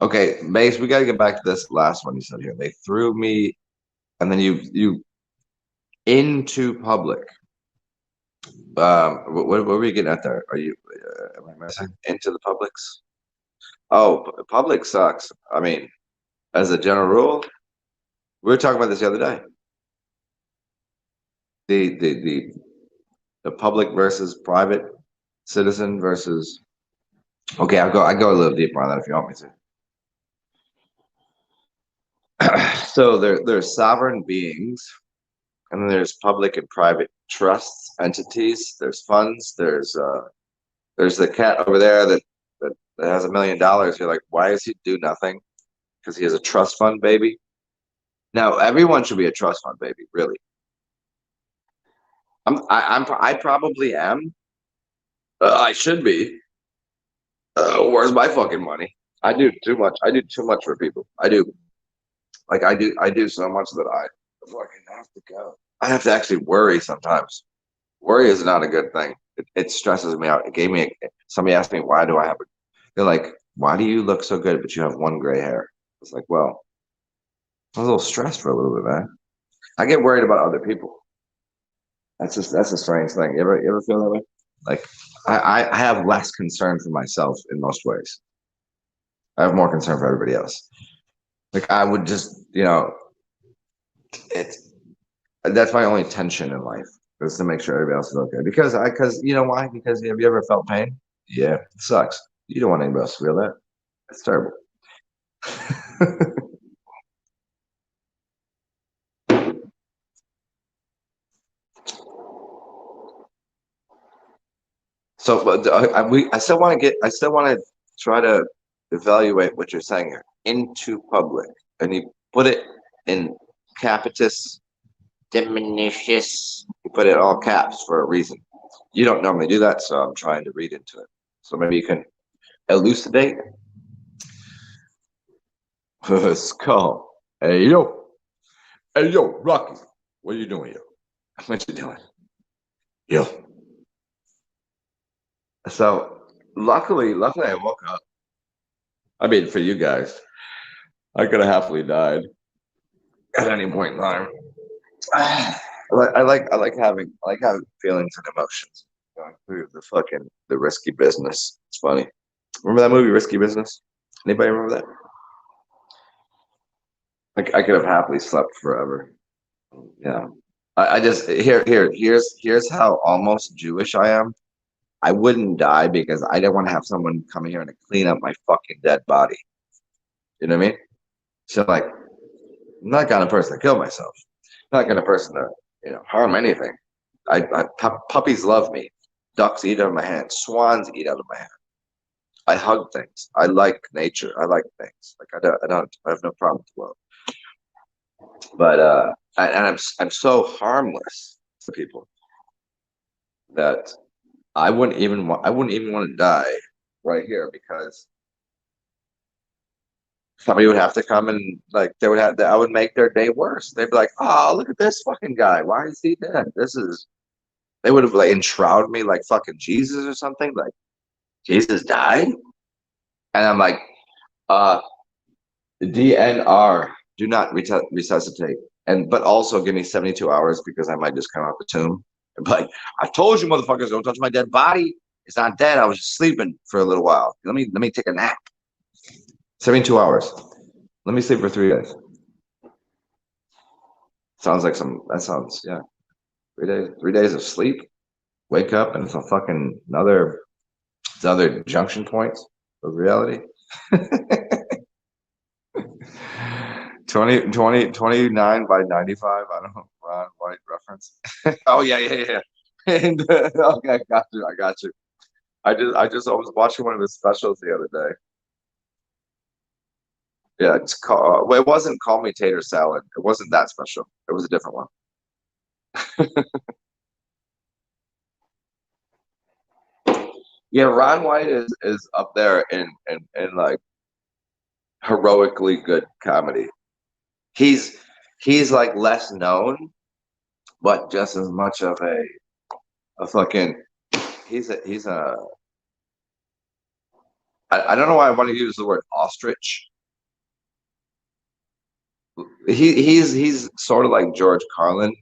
Okay, Mace, we got to get back to this last one you said here. They threw me, and then you into public. What were you getting at there? Are you am I missing into the Publix? Oh, public sucks. I mean, as a general rule, we were talking about this the other day. The the the the public versus private citizen versus. Okay, I go a little deeper on that if you want me to. So there's sovereign beings, and then there's public and private trusts, entities. There's funds. There's the cat over there that has $1 million. You're like, why does he do nothing? Because he has a trust fund, baby. Now everyone should be a trust fund, baby. Really, I probably am. I should be. Where's my fucking money? I do too much. I do too much for people. I do. Like I do so much that I fucking have to go. I have to actually worry sometimes. Worry is not a good thing. It stresses me out. It gave me somebody asked me why do I have they're like, why do you look so good but you have one gray hair? It's like, well, I was a little stressed for a little bit, man. I get worried about other people. That's a strange thing. You ever feel that way? Like I have less concern for myself in most ways. I have more concern for everybody else. Like I would just, it's that's my only tension in life is to make sure everybody else is okay. Because you know why? Because have you ever felt pain? Yeah, it sucks. You don't want anybody else to feel that. It's terrible. So, but I still want to try to evaluate what you're saying here into public, and you put it in capitis diminutus. You put it all caps for a reason. You don't normally do that, so I'm trying to read into it. So maybe you can elucidate. Skull. Hey yo, Rocky. What are you doing, yo? What you doing, yo? So luckily, I woke up. I mean, for you guys, I could have happily died at any point in time. I like having feelings and emotions going through the risky business. It's funny. Remember that movie, Risky Business? Anybody remember that? Like I could have happily slept forever. Yeah. I just here's how almost Jewish I am. I wouldn't die because I don't want to have someone come here and clean up my fucking dead body. You know what I mean? So like, I'm not the kind of person to kill myself. I'm not the kind of person to harm anything. Puppies love me. Ducks eat out of my hand. Swans eat out of my hand. I hug things. I like nature. I like things. Like I have no problem with the world. But I'm so harmless to people that I wouldn't even want to die right here because somebody would have to come and like I would make their day worse. They'd be like, "Oh, look at this fucking guy. Why is he dead? They would have like enshrouded me like fucking Jesus or something. Like Jesus died, and I'm like, uh, DNR, do not resuscitate, but also give me 72 hours because I might just come out the tomb and be like, I told you, motherfuckers, don't touch my dead body. It's not dead. I was just sleeping for a little while. Let me take a nap. 72 hours. Let me sleep for 3 days. Sounds like that sounds, yeah. 3 days of sleep, wake up, and it's a fucking another junction points of reality. 29 by 95. I don't know, Ron White reference. Oh yeah. And, okay, I got you. I was watching one of his specials the other day. Yeah, it's called. Well, it wasn't Call Me Tater Salad. It wasn't that special. It was a different one. Yeah, Ron White is up there in like heroically good comedy. He's he's like less known, but just as much of a fucking he's a I don't know why I want to use the word ostrich. He's sort of like George Carlin.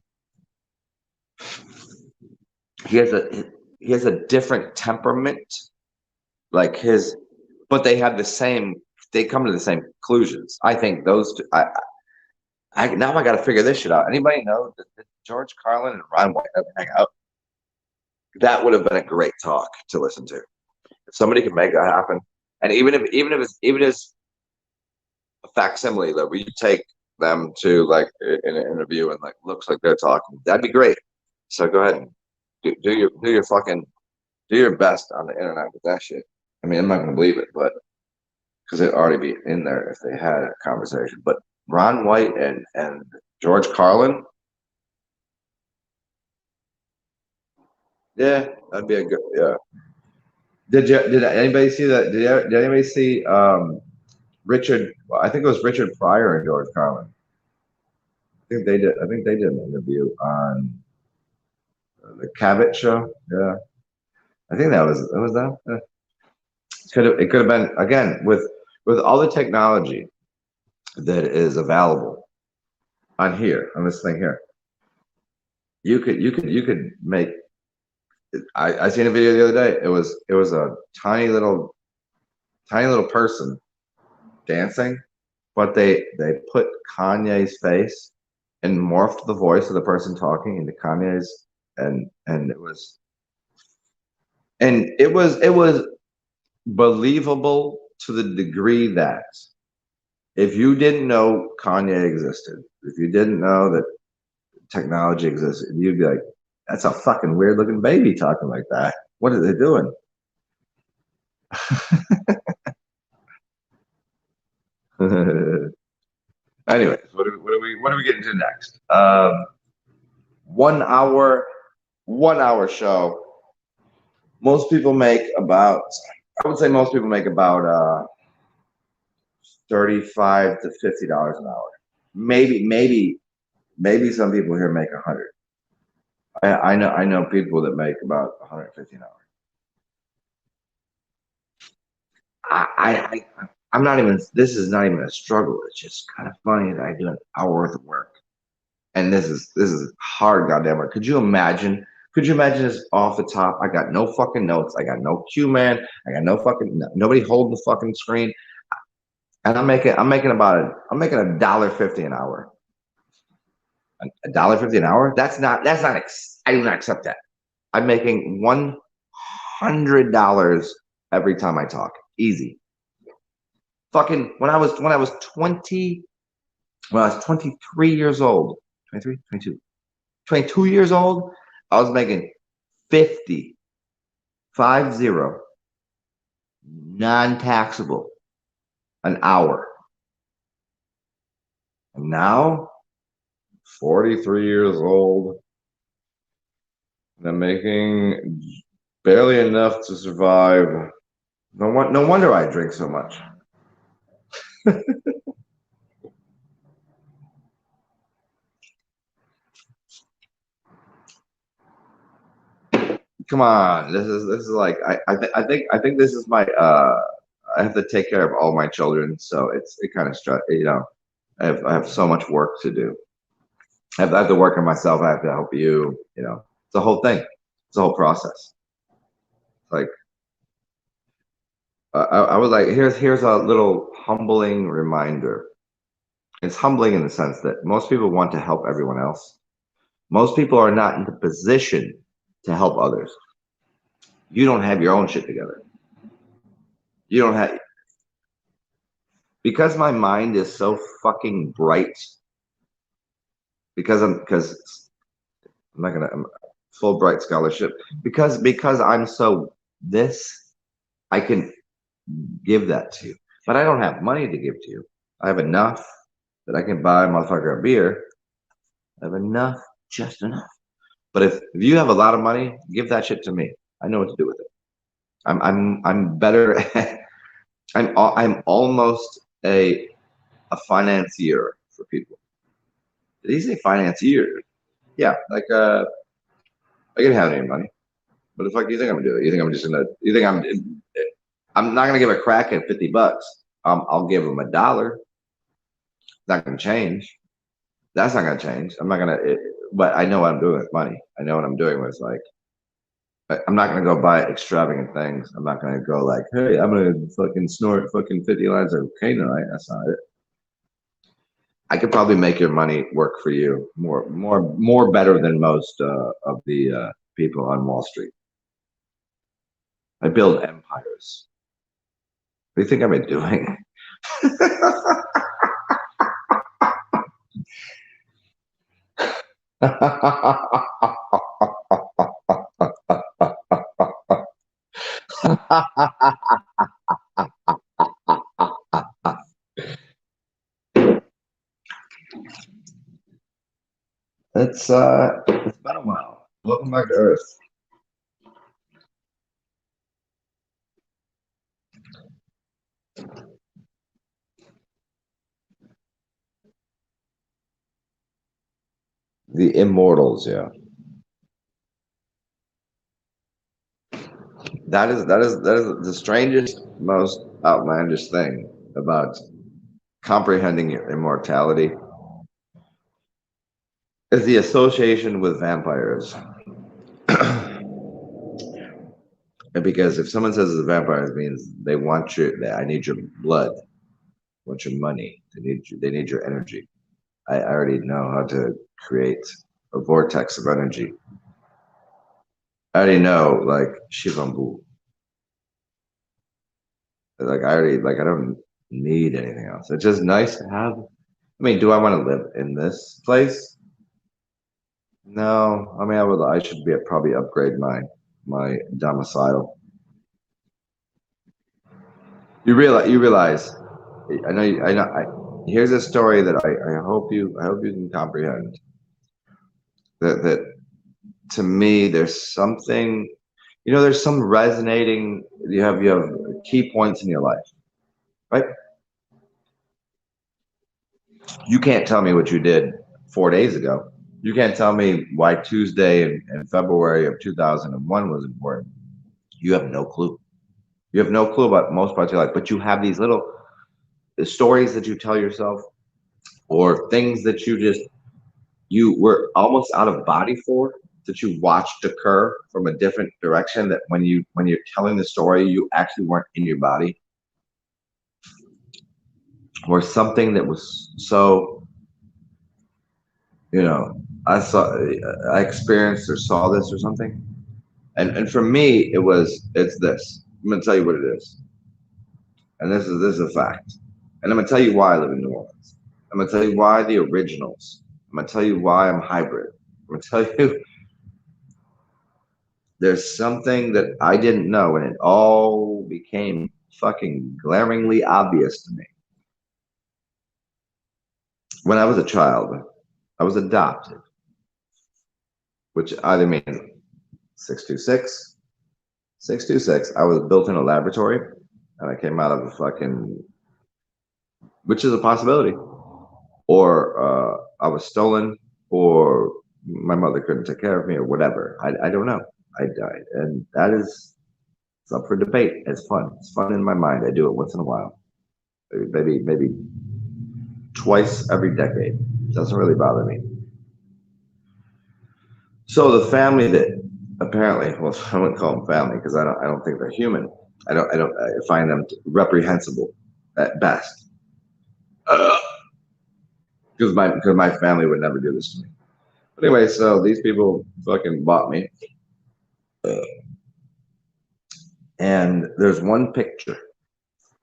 He has a different temperament, like his, but they have the same. They come to the same conclusions. I think those two. Now I got to figure this shit out. Anybody know that George Carlin and Ron White ever hang out? That would have been a great talk to listen to. If somebody could make that happen, and even as a facsimile that we take them to like in an interview and like looks like they're talking, that'd be great. So go ahead and do your best on the internet with that shit. I mean, I'm not gonna believe it, but because it'd already be in there if they had a conversation. But Ron White and George Carlin, yeah, that'd be a good, yeah. Did anybody see that? Did anybody see Richard? I think it was Richard Pryor and George Carlin. I think they did an interview on the Cabot show. Yeah, I think it was that. Yeah. It could have been again with all the technology that is available on here on this thing here. You could make. I seen a video the other day. It was a tiny little person dancing, but they put Kanye's face and morphed the voice of the person talking into Kanye's, and it was believable to the degree that if you didn't know Kanye existed, if you didn't know that technology existed, you'd be like, that's a fucking weird looking baby talking like that. What are they doing? Anyways, what are we getting to next? 1 hour, 1 hour show. Most people make about, I would say most people make about $35 to $50 an hour. Maybe some people here make 100. I know people that make about 150 an hour. I'm not even. This is not even a struggle. It's just kind of funny that I do an hour worth of work, and this is hard goddamn work. Could you imagine? Could you imagine this off the top? I got no fucking notes. I got no cue man. I got no fucking nobody holding the fucking screen, and I'm making $1.50 an hour. $1.50 an hour? That's not. I do not accept that. I'm making $100 every time I talk. Easy. Fucking when I was 23 years old, 23, 22, 22 years old, I was making 50, 50, non-taxable an hour. And now, 43 years old, and I'm making barely enough to survive. No wonder I drink so much. Come on, this is like I think this is my I have to take care of all my children, so it kind of I have so much work to do. I have to work on myself. I have to help you. It's a whole thing. It's a whole process. Like I was like, here's a little humbling reminder. It's humbling in the sense that most people want to help everyone else. Most people are not in the position to help others. You don't have your own shit together. You don't have, because my mind is so fucking bright, because I'm not gonna, I'm full bright scholarship, because I'm so this, I can give that to you. But I don't have money to give to you. I have enough that I can buy a motherfucker a beer. I have enough, just enough. But if you have a lot of money, give that shit to me. I know what to do with it. I'm better. I'm almost a financier for people. Did he say financier? Yeah, like I can have any money. What the fuck do you think I'm gonna do? You think I'm just gonna? You think I'm not gonna give a crack at $50. I'll give him $1. Not gonna change. That's not gonna change. I'm not gonna. But I know what I'm doing with money. I know what I'm doing with like. I'm not gonna go buy extravagant things. I'm not gonna go like, hey, I'm gonna fucking snort fucking 50 lines of cocaine tonight. That's not it. I could probably make your money work for you more better than most of the people on Wall Street. I build empires. What do you think I've been doing? It's been a while. Welcome back to Earth. The immortals, yeah. That is the strangest, most outlandish thing about comprehending your immortality is the association with vampires. And because if someone says it's a vampire, it means they want I need your blood, want your money, they need your energy. I already know how to create a vortex of energy. I already know, like, Shivambu. Like, I don't need anything else. It's just nice to have. I mean, do I want to live in this place? No. I mean, I should probably upgrade my domicile. You realize, I know, here's a story that I hope you can comprehend. That to me, there's something, there's some resonating, you have key points in your life, right? You can't tell me what you did 4 days ago. You can't tell me why Tuesday in February of 2001 was important. You have no clue. You have no clue about most parts of your life, but you have these little stories that you tell yourself, or things that you were almost out of body for, that you watched occur from a different direction, that when you're telling the story, you actually weren't in your body, or something that was so, I experienced or saw this or something. And for me, it's this. I'm gonna tell you what it is. And this is a fact. And I'm gonna tell you why I live in New Orleans. I'm gonna tell you why the originals. I'm gonna tell you why I'm hybrid. I'm gonna tell you there's something that I didn't know, and it all became fucking glaringly obvious to me. When I was a child, I was adopted, which either means 626, 626. I was built in a laboratory, and I came out of a fucking, which is a possibility, or I was stolen, or my mother couldn't take care of me, or whatever. I don't know. I died, and it's up for debate. It's fun. It's fun in my mind. I do it once in a while, maybe twice every decade. It doesn't really bother me. So the family that apparently, well, I wouldn't call them family because I don't think they're human. I find them reprehensible at best. Because my family would never do this to me. But anyway, so these people fucking bought me. And there's one picture.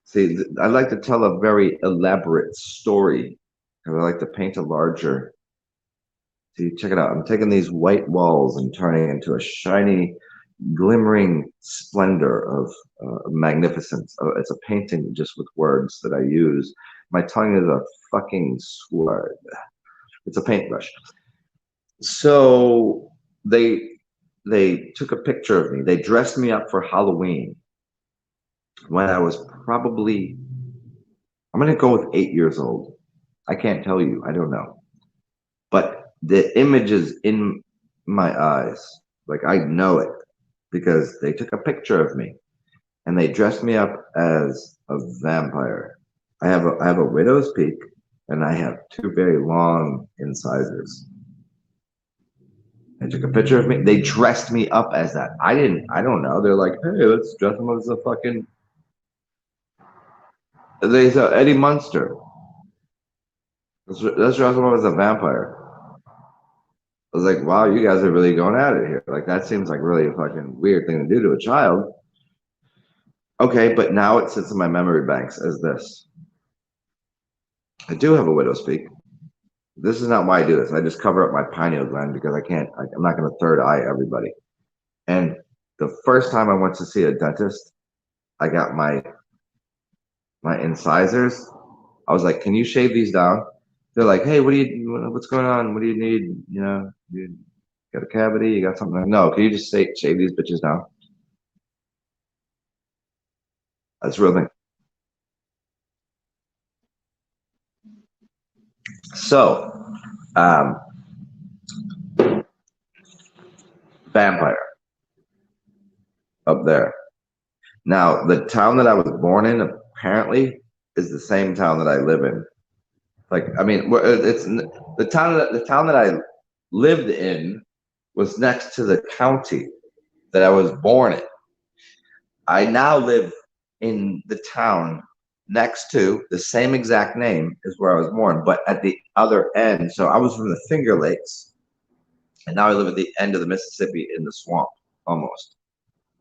See, I like to tell a very elaborate story because I like to paint a larger. See, check it out. I'm taking these white walls and turning into a shiny, glimmering splendor of magnificence. It's a painting just with words that I use. My tongue is a fucking sword. It's a paintbrush. So they took a picture of me. They dressed me up for Halloween when I was probably, I'm gonna go with 8 years old. I can't tell you. I don't know. But the image is in my eyes. Like I know it because they took a picture of me and they dressed me up as a vampire. I have a widow's peak and I have two very long incisors. They took a picture of me. They dressed me up as that. I don't know. They're like, hey, let's dress him up as a fucking. They said Eddie Munster. Let's dress him up as a vampire. I was like, wow, you guys are really going at it here. Like that seems like really a fucking weird thing to do to a child. Okay, but now it sits in my memory banks as this. I do have a widow's peak. This is not why I do this. I just cover up my pineal gland because I'm not going to third eye everybody. And the first time I went to see a dentist, I got my incisors. I was like, can you shave these down? They're like, hey, what's going on? What do you need? You got a cavity? You got something? Like, no, can you just shave these bitches down? That's a real thing. So, um, vampire up there. Now, the town that I was born in apparently is the same town that I live in. Like, I mean, it's the town that I lived in was next to the county that I was born in. I now live in the town next to the same exact name as where I was born, but at the other end. So I was from the Finger Lakes, and now I live at the end of the Mississippi in the swamp almost.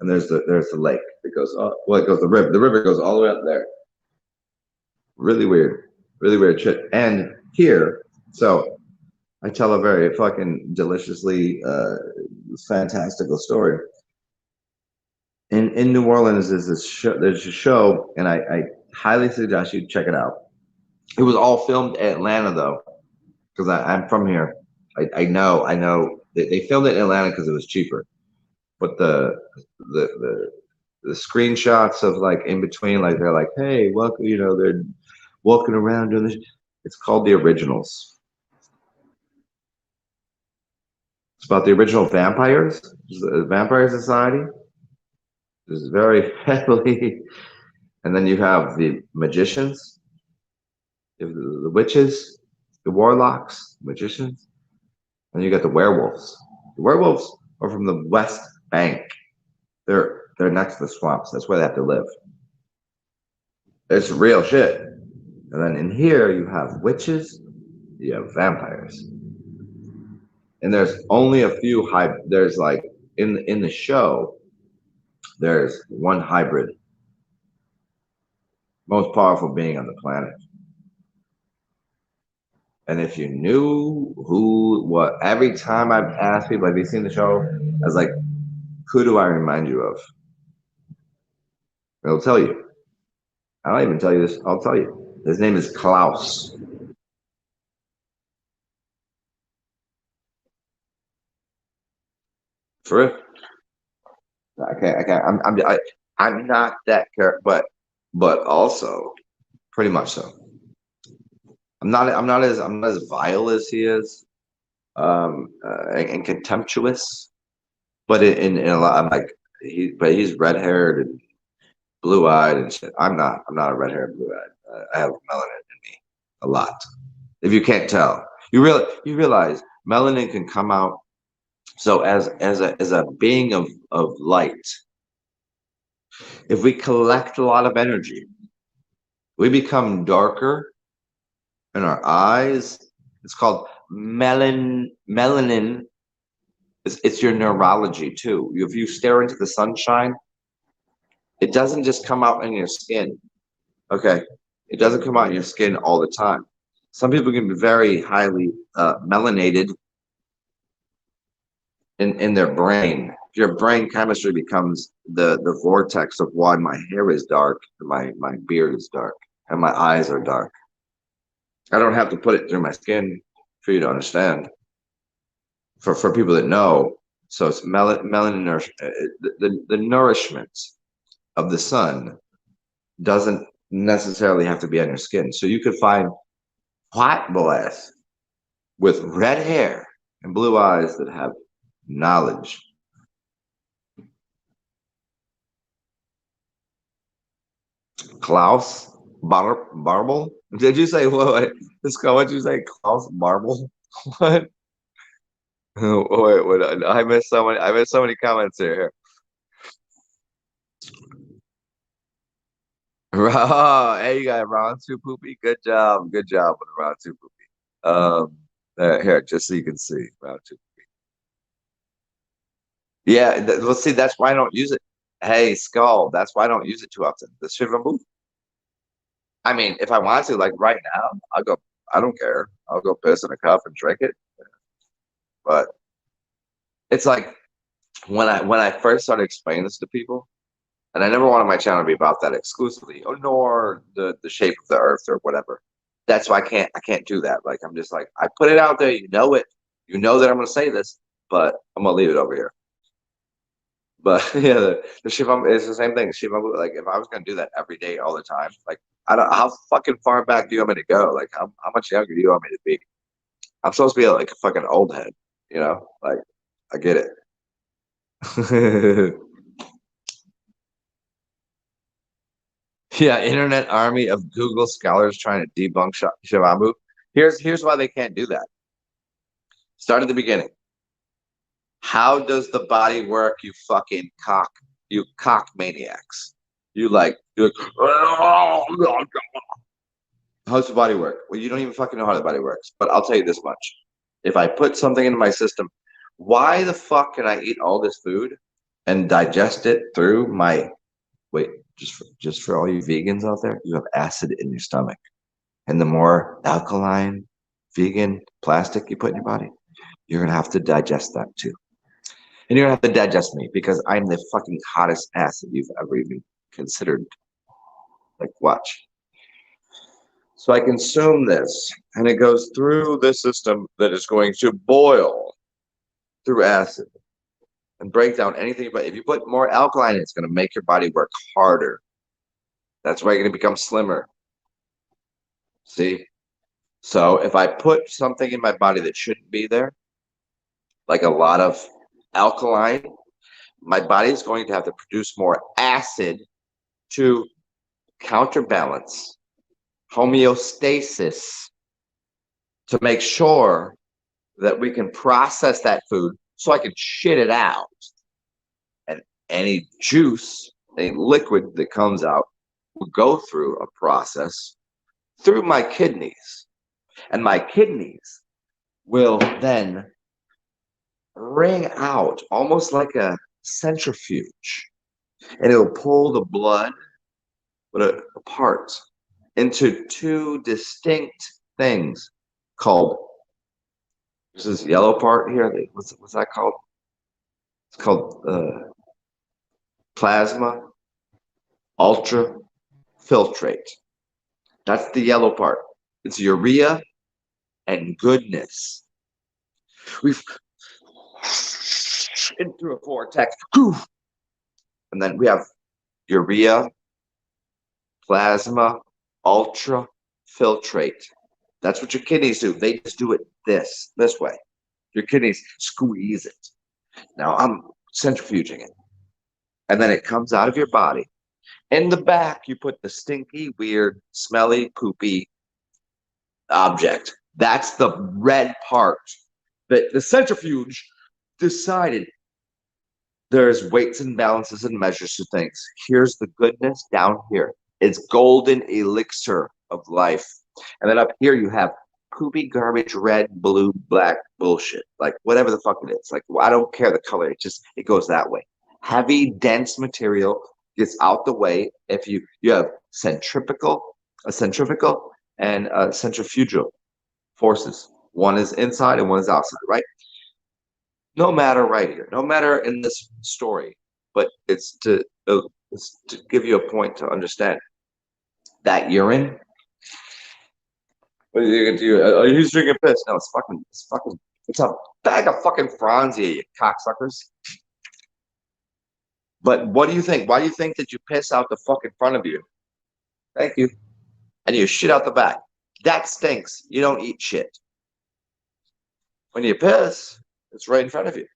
And there's the lake that goes it goes the river. The river goes all the way up there. Really weird shit. And here, so I tell a very fucking deliciously fantastical story. In New Orleans, there's a show, and I highly suggest you check it out. It was all filmed in Atlanta though, because I'm from here. I know they filmed it in Atlanta because it was cheaper, but the screenshots of like in between, like they're like, hey, welcome, they're walking around doing this. It's called The Originals. It's about the original vampires, the Vampire Society. It's very heavily, and then you have the magicians, the witches, the warlocks, magicians, and you got the werewolves. The werewolves are from the West Bank. They're next to the swamps. That's where they have to live. It's real shit. And then in here you have witches, you have vampires, and there's only a few there's like in the show. There's one hybrid, most powerful being on the planet. And if you knew what, every time I've asked people, have you seen the show? I was like, who do I remind you of? I'll tell you. I don't even tell you this. I'll tell you. His name is Klaus. For it? I can't. I'm not that character, but also pretty much so. I'm not as vile as he is, and contemptuous. But in a lot, I'm like he's red haired and blue eyed and shit. I'm not. I'm not a red haired, blue eyed. I have melanin in me a lot. If you can't tell, you realize melanin can come out. So as a being of light, If we collect a lot of energy, we become darker in our eyes. It's called melanin. It's your neurology too. If you stare into the sunshine, it doesn't just come out in your skin. Okay, it doesn't come out in your skin all the time. Some people can be very highly melanated in their brain. Your brain chemistry becomes the vortex of why my hair is dark, and my beard is dark, and my eyes are dark. I don't have to put it through my skin for you to understand. For people that know, so it's melanin the nourishment of the sun doesn't necessarily have to be on your skin. So you could find white boys with red hair and blue eyes that have knowledge. Klaus Barble? Did you say what? What did you say? Klaus Barble? What? Wait, I missed so many. I missed so many comments here. Hey, you got round two poopy. Good job with round two poopy. Here, just so you can see round two. Yeah, well, see, that's why I don't use it. Hey, Skull, that's why I don't use it too often. The Shivamu. I mean, if I want to, like right now, I'll go. I don't care. I'll go piss in a cup and drink it. But it's like when I first started explaining this to people, and I never wanted my channel to be about that exclusively, or nor the shape of the earth or whatever. That's why I can't do that. Like I'm just like I put it out there. You know it. You know that I'm gonna say this, but I'm gonna leave it over here. But yeah, the Shivam is the same thing. Shivam, like if I was gonna do that every day, all the time, like I don't how fucking far back do you want me to go? Like how much younger do you want me to be? I'm supposed to be like a fucking old head, you know? Like I get it. Yeah, internet army of Google scholars trying to debunk Shivamu. Here's why they can't do that. Start at the beginning. How does the body work, you cock maniacs? You're like, how's the body work? Well, you don't even fucking know how the body works. But I'll tell you this much. If I put something into my system, why the fuck can I eat all this food and digest it through my wait, just for all you vegans out there, you have acid in your stomach. And the more alkaline, vegan plastic you put in your body, you're gonna have to digest that too. And you're gonna have to digest me because I'm the fucking hottest acid you've ever even considered. Like, watch. So I consume this, and it goes through the system that is going to boil through acid and break down anything. But if you put more alkaline, it's going to make your body work harder. That's why you're going to become slimmer. See? So if I put something in my body that shouldn't be there, like a lot of alkaline, my body is going to have to produce more acid to counterbalance homeostasis to make sure that we can process that food so I can shit it out. And any juice, any liquid that comes out will go through a process through my kidneys. And my kidneys will then wring out almost like a centrifuge. And it'll pull the blood apart into two distinct things called there's this yellow part here. What's that called? It's called plasma ultrafiltrate. That's the yellow part. It's urea and goodness. We've in through a vortex, and then we have urea, plasma ultrafiltrate. That's what your kidneys do. They just do it this way. Your kidneys squeeze it. Now I'm centrifuging it. And then it comes out of your body. In the back, you put the stinky, weird, smelly, poopy object. That's the red part. But the centrifuge decided There's weights and balances and measures to things. Here's the goodness down here. It's golden elixir of life. And then up here you have poopy garbage, red, blue, black bullshit. Like whatever the fuck it is. Like I don't care the color. It goes that way. Heavy, dense material gets out the way if you have centrifugal and centrifugal forces. One is inside and one is outside, right? No matter right here, no matter in this story, but it's to give you a point to understand that urine. What are you gonna do? Who's drinking piss? No, it's a bag of fucking Franzia, you cocksuckers. But what do you think? Why do you think that you piss out the fucking front of you? Thank you. And you shit out the back. That stinks. You don't eat shit. When you piss, it's right in front of you.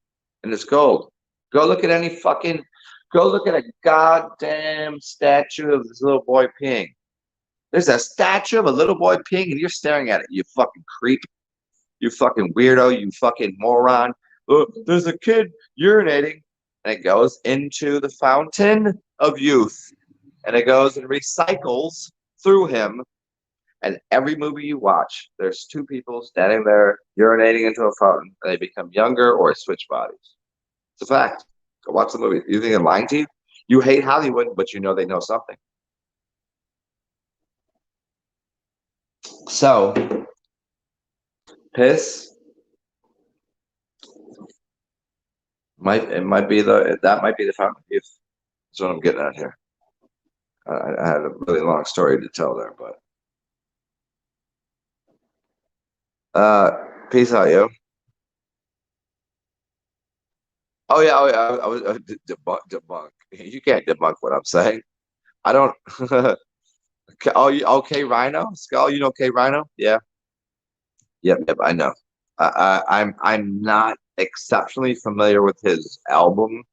And it's gold. Go look at a goddamn statue of this little boy peeing. There's a statue of a little boy peeing and you're staring at it, you fucking creep. You fucking weirdo, you fucking moron. Oh, there's a kid urinating. And it goes into the fountain of youth. And it goes and recycles through him. And every movie you watch, there's two people standing there urinating into a fountain, and they become younger or switch bodies. It's a fact. Go watch the movie. You think I'm lying to you? You hate Hollywood, but you know they know something. So, piss might be the fountain of youth. That's what I'm getting at here. I had a really long story to tell there, but peace out, yo. Oh yeah, I was debunk. You can't debunk what I'm saying. I don't. Oh, you okay, Rhino? Skull, you know, okay, Rhino? Yeah. Yep, I know. I'm not exceptionally familiar with his album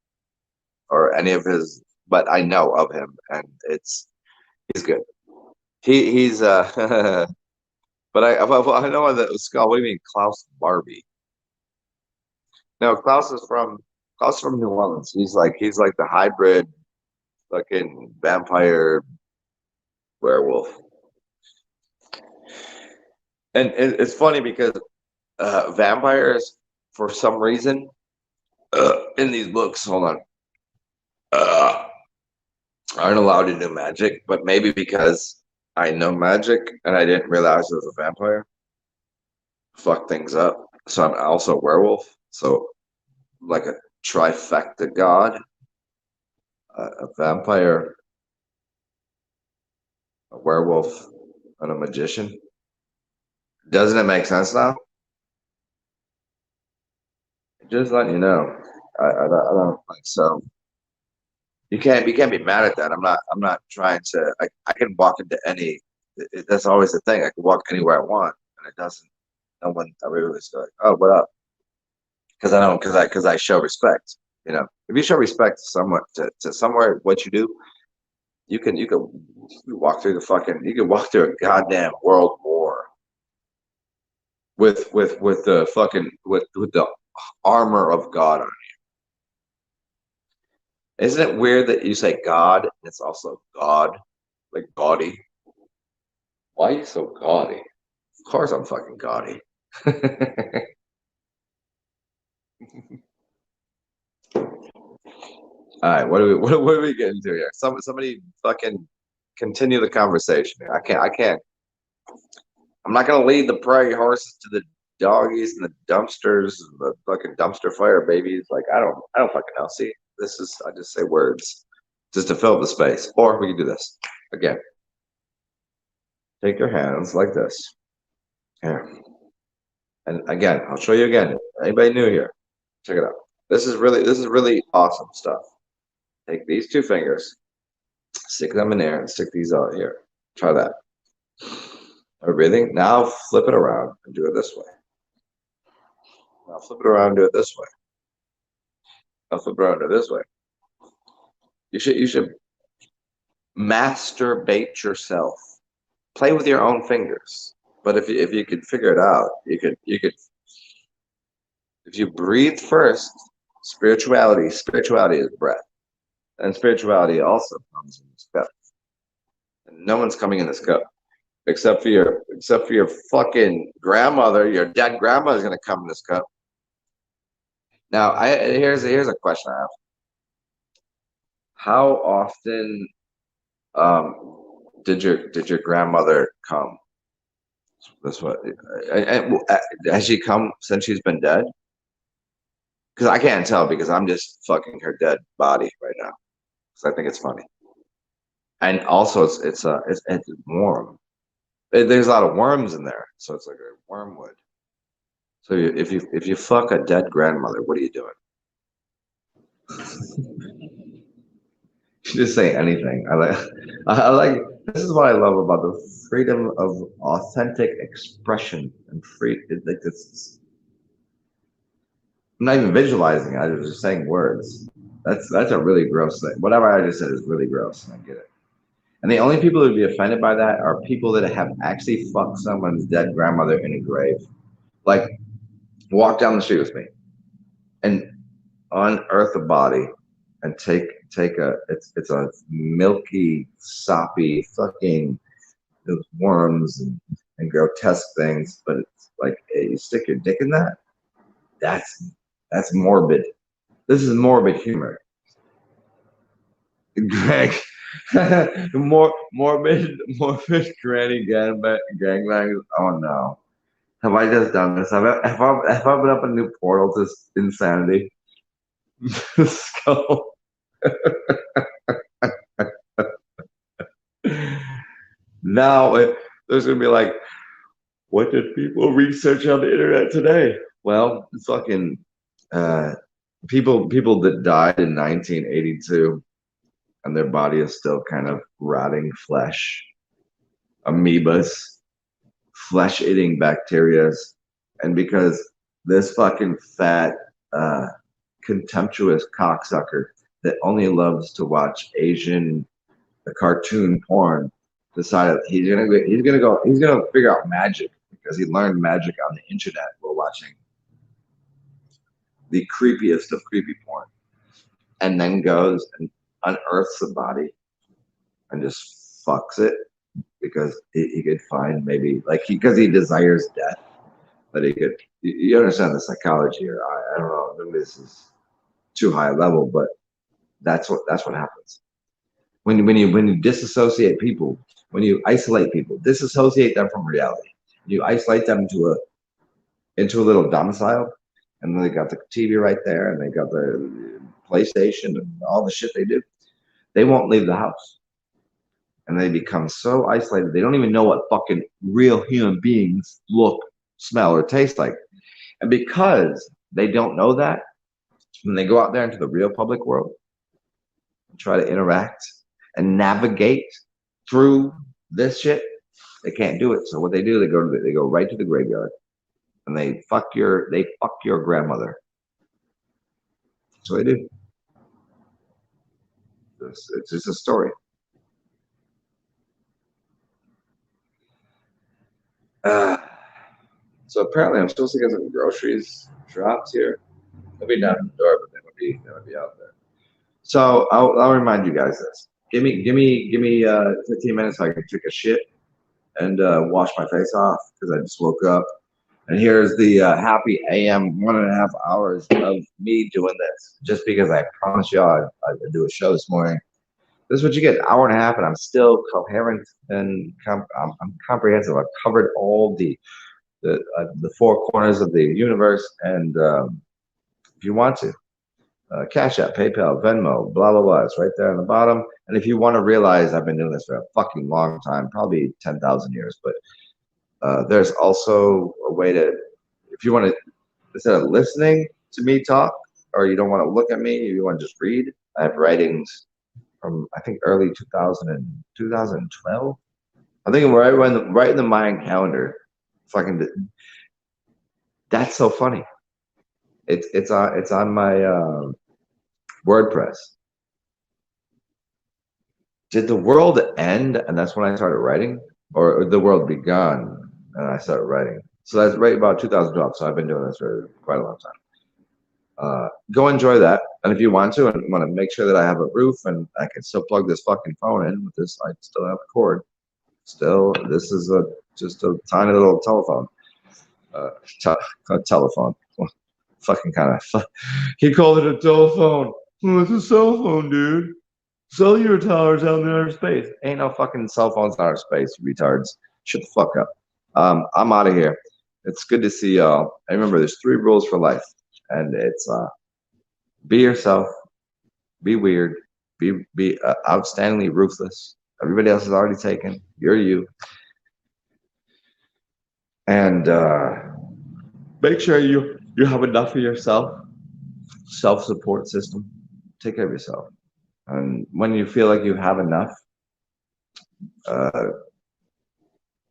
or any of his, but I know of him, and he's good. He's but I know that Skull. What do you mean, Klaus Barbie? No, Klaus is from New Orleans. He's like the hybrid fucking vampire werewolf. And it's funny because vampires, for some reason, in these books, hold on, uh, aren't allowed to do magic, but maybe because I know magic and I didn't realize it was a vampire, fuck things up. So I'm also a werewolf. So like a trifecta god, a vampire, a werewolf, and a magician. Doesn't it make sense now? Just letting you know. I don't think so. You can't be mad at that. I'm not trying to. I can walk into any. That's always the thing. I can walk anywhere I want, and it doesn't. No one ever really like, oh, what up? Because I don't. Because I show respect. You know, if you show respect to someone to somewhere, what you do, you can walk through the fucking. You can walk through a goddamn world war with the fucking with the armor of God on. Isn't it weird that you say God and it's also God, like gaudy? Why are you so gaudy? Of course I'm fucking gaudy. All right, what are we getting to here? Somebody fucking continue the conversation here. I can't. I'm not gonna lead the prairie horses to the doggies and the dumpsters, and the fucking dumpster fire babies. Like I don't fucking know. See, I just say words just to fill the space. Or we can do this again. Take your hands like this. Here. And again, I'll show you again. Anybody new here? Check it out. This is really awesome stuff. Take these two fingers, stick them in there, and stick these out here. Try that. Are breathing? Now flip it around and do it this way. Now flip it around and do it this way. Now flip it around and do it this way. You should masturbate yourself. Play with your own fingers. But if you could figure it out, you could if you breathe first, Spirituality is breath, and spirituality also comes in this cup. And no one's coming in this cup except for your fucking grandmother. Your dead grandmother is gonna come in this cup. Now, here's a question I have. How often did your grandmother come? That's what. Has she come since she's been dead? Because I can't tell because I'm just fucking her dead body right now. Because I think it's funny, and also it's warm. There's a lot of worms in there, so it's like a wormwood. So if you fuck a dead grandmother, what are you doing? Just say anything. I like. This is what I love about the freedom of authentic expression and free. Like this, I'm not even visualizing. I was just saying words. That's a really gross thing. Whatever I just said is really gross. I get it. And the only people who would be offended by that are people that have actually fucked someone's dead grandmother in a grave. Like, walk down the street with me and unearth a body and take it's a milky, soppy fucking those worms and grotesque things, but it's like, hey, you stick your dick in that? That's morbid. This is morbid humor. Greg, morbid granny gangbangs. Oh no. Have I just done this? Have I opened up a new portal to insanity? So now there's gonna be like, what did people research on the internet today? Well, fucking people that died in 1982 and their body is still kind of rotting flesh, amoebas, flesh-eating bacterias, and because this fucking fat, contemptuous cocksucker that only loves to watch Asian cartoon porn decided he's gonna figure out magic because he learned magic on the internet while watching the creepiest of creepy porn, and then goes and unearths the body and just fucks it because he could find maybe like because he desires death, but he could. You understand the psychology here? I don't know. Maybe this is too high level, but that's what happens when you disassociate people, when you isolate people, disassociate them from reality. You isolate them into a little domicile, and then they got the TV right there, and they got the PlayStation and all the shit they do. They won't leave the house, and they become so isolated they don't even know what fucking real human beings look, smell, or taste like. And because they don't know that, when they go out there into the real public world and try to interact and navigate through this shit, they can't do it. So what they do, they go right to the graveyard and they fuck your grandmother. That's what they do. It's just a story. So apparently I'm supposed to get some groceries dropped here. They'll be down at the door, but they would be out there. So I'll remind you guys this. Give me 15 minutes so I can take a shit and wash my face off because I just woke up. And here's the happy AM 1.5 hours of me doing this. Just because I promised y'all I'd do a show this morning. This is what you get, an hour and a half, and I'm still coherent and I'm comprehensive. I've covered all the four corners of the universe, and if you want to, CashApp, PayPal, Venmo, blah blah blah, it's right there on the bottom. And if you want to realize I've been doing this for a fucking long time, probably 10,000 years, but there's also a way to, if you want to, instead of listening to me talk, or you don't want to look at me, you want to just read, I have writings from I think early 2012. I think right in the Mayan calendar. Fucking, that's so funny. It's on my WordPress. Did the world end and that's when I started writing, or the world begun and I started writing? So that's right about 2012. So I've been doing this for quite a long time. Go enjoy that. And if you want to, and want to make sure that I have a roof and I can still plug this fucking phone in with this, I still have a cord. Still, this is just a tiny little telephone. Uh, a telephone. Well, fucking kind of. He called it a telephone. Oh, it's a cell phone, dude. Cellular towers out in outer space. Ain't no fucking cell phones in outer space, you retards. Shut the fuck up. I'm out of here. It's good to see y'all. And remember, there's 3 rules for life, and it's be yourself, be weird, be outstandingly ruthless. Everybody else is already taken. You're you, and make sure you have enough of yourself. Self-support system. Take care of yourself, and when you feel like you have enough, uh,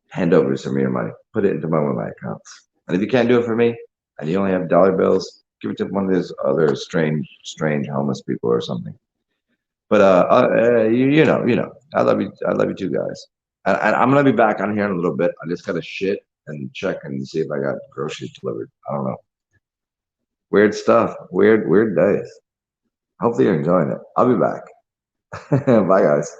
hand over some of your money. Put it into one of my accounts. And if you can't do it for me, and you only have dollar bills, give it to one of those other strange homeless people or something. But you know, I love you. I love you too, guys. And I'm gonna be back on here in a little bit. I just gotta shit and check and see if I got groceries delivered. I don't know. Weird stuff. Weird days. Hopefully you're enjoying it. I'll be back. Bye, guys.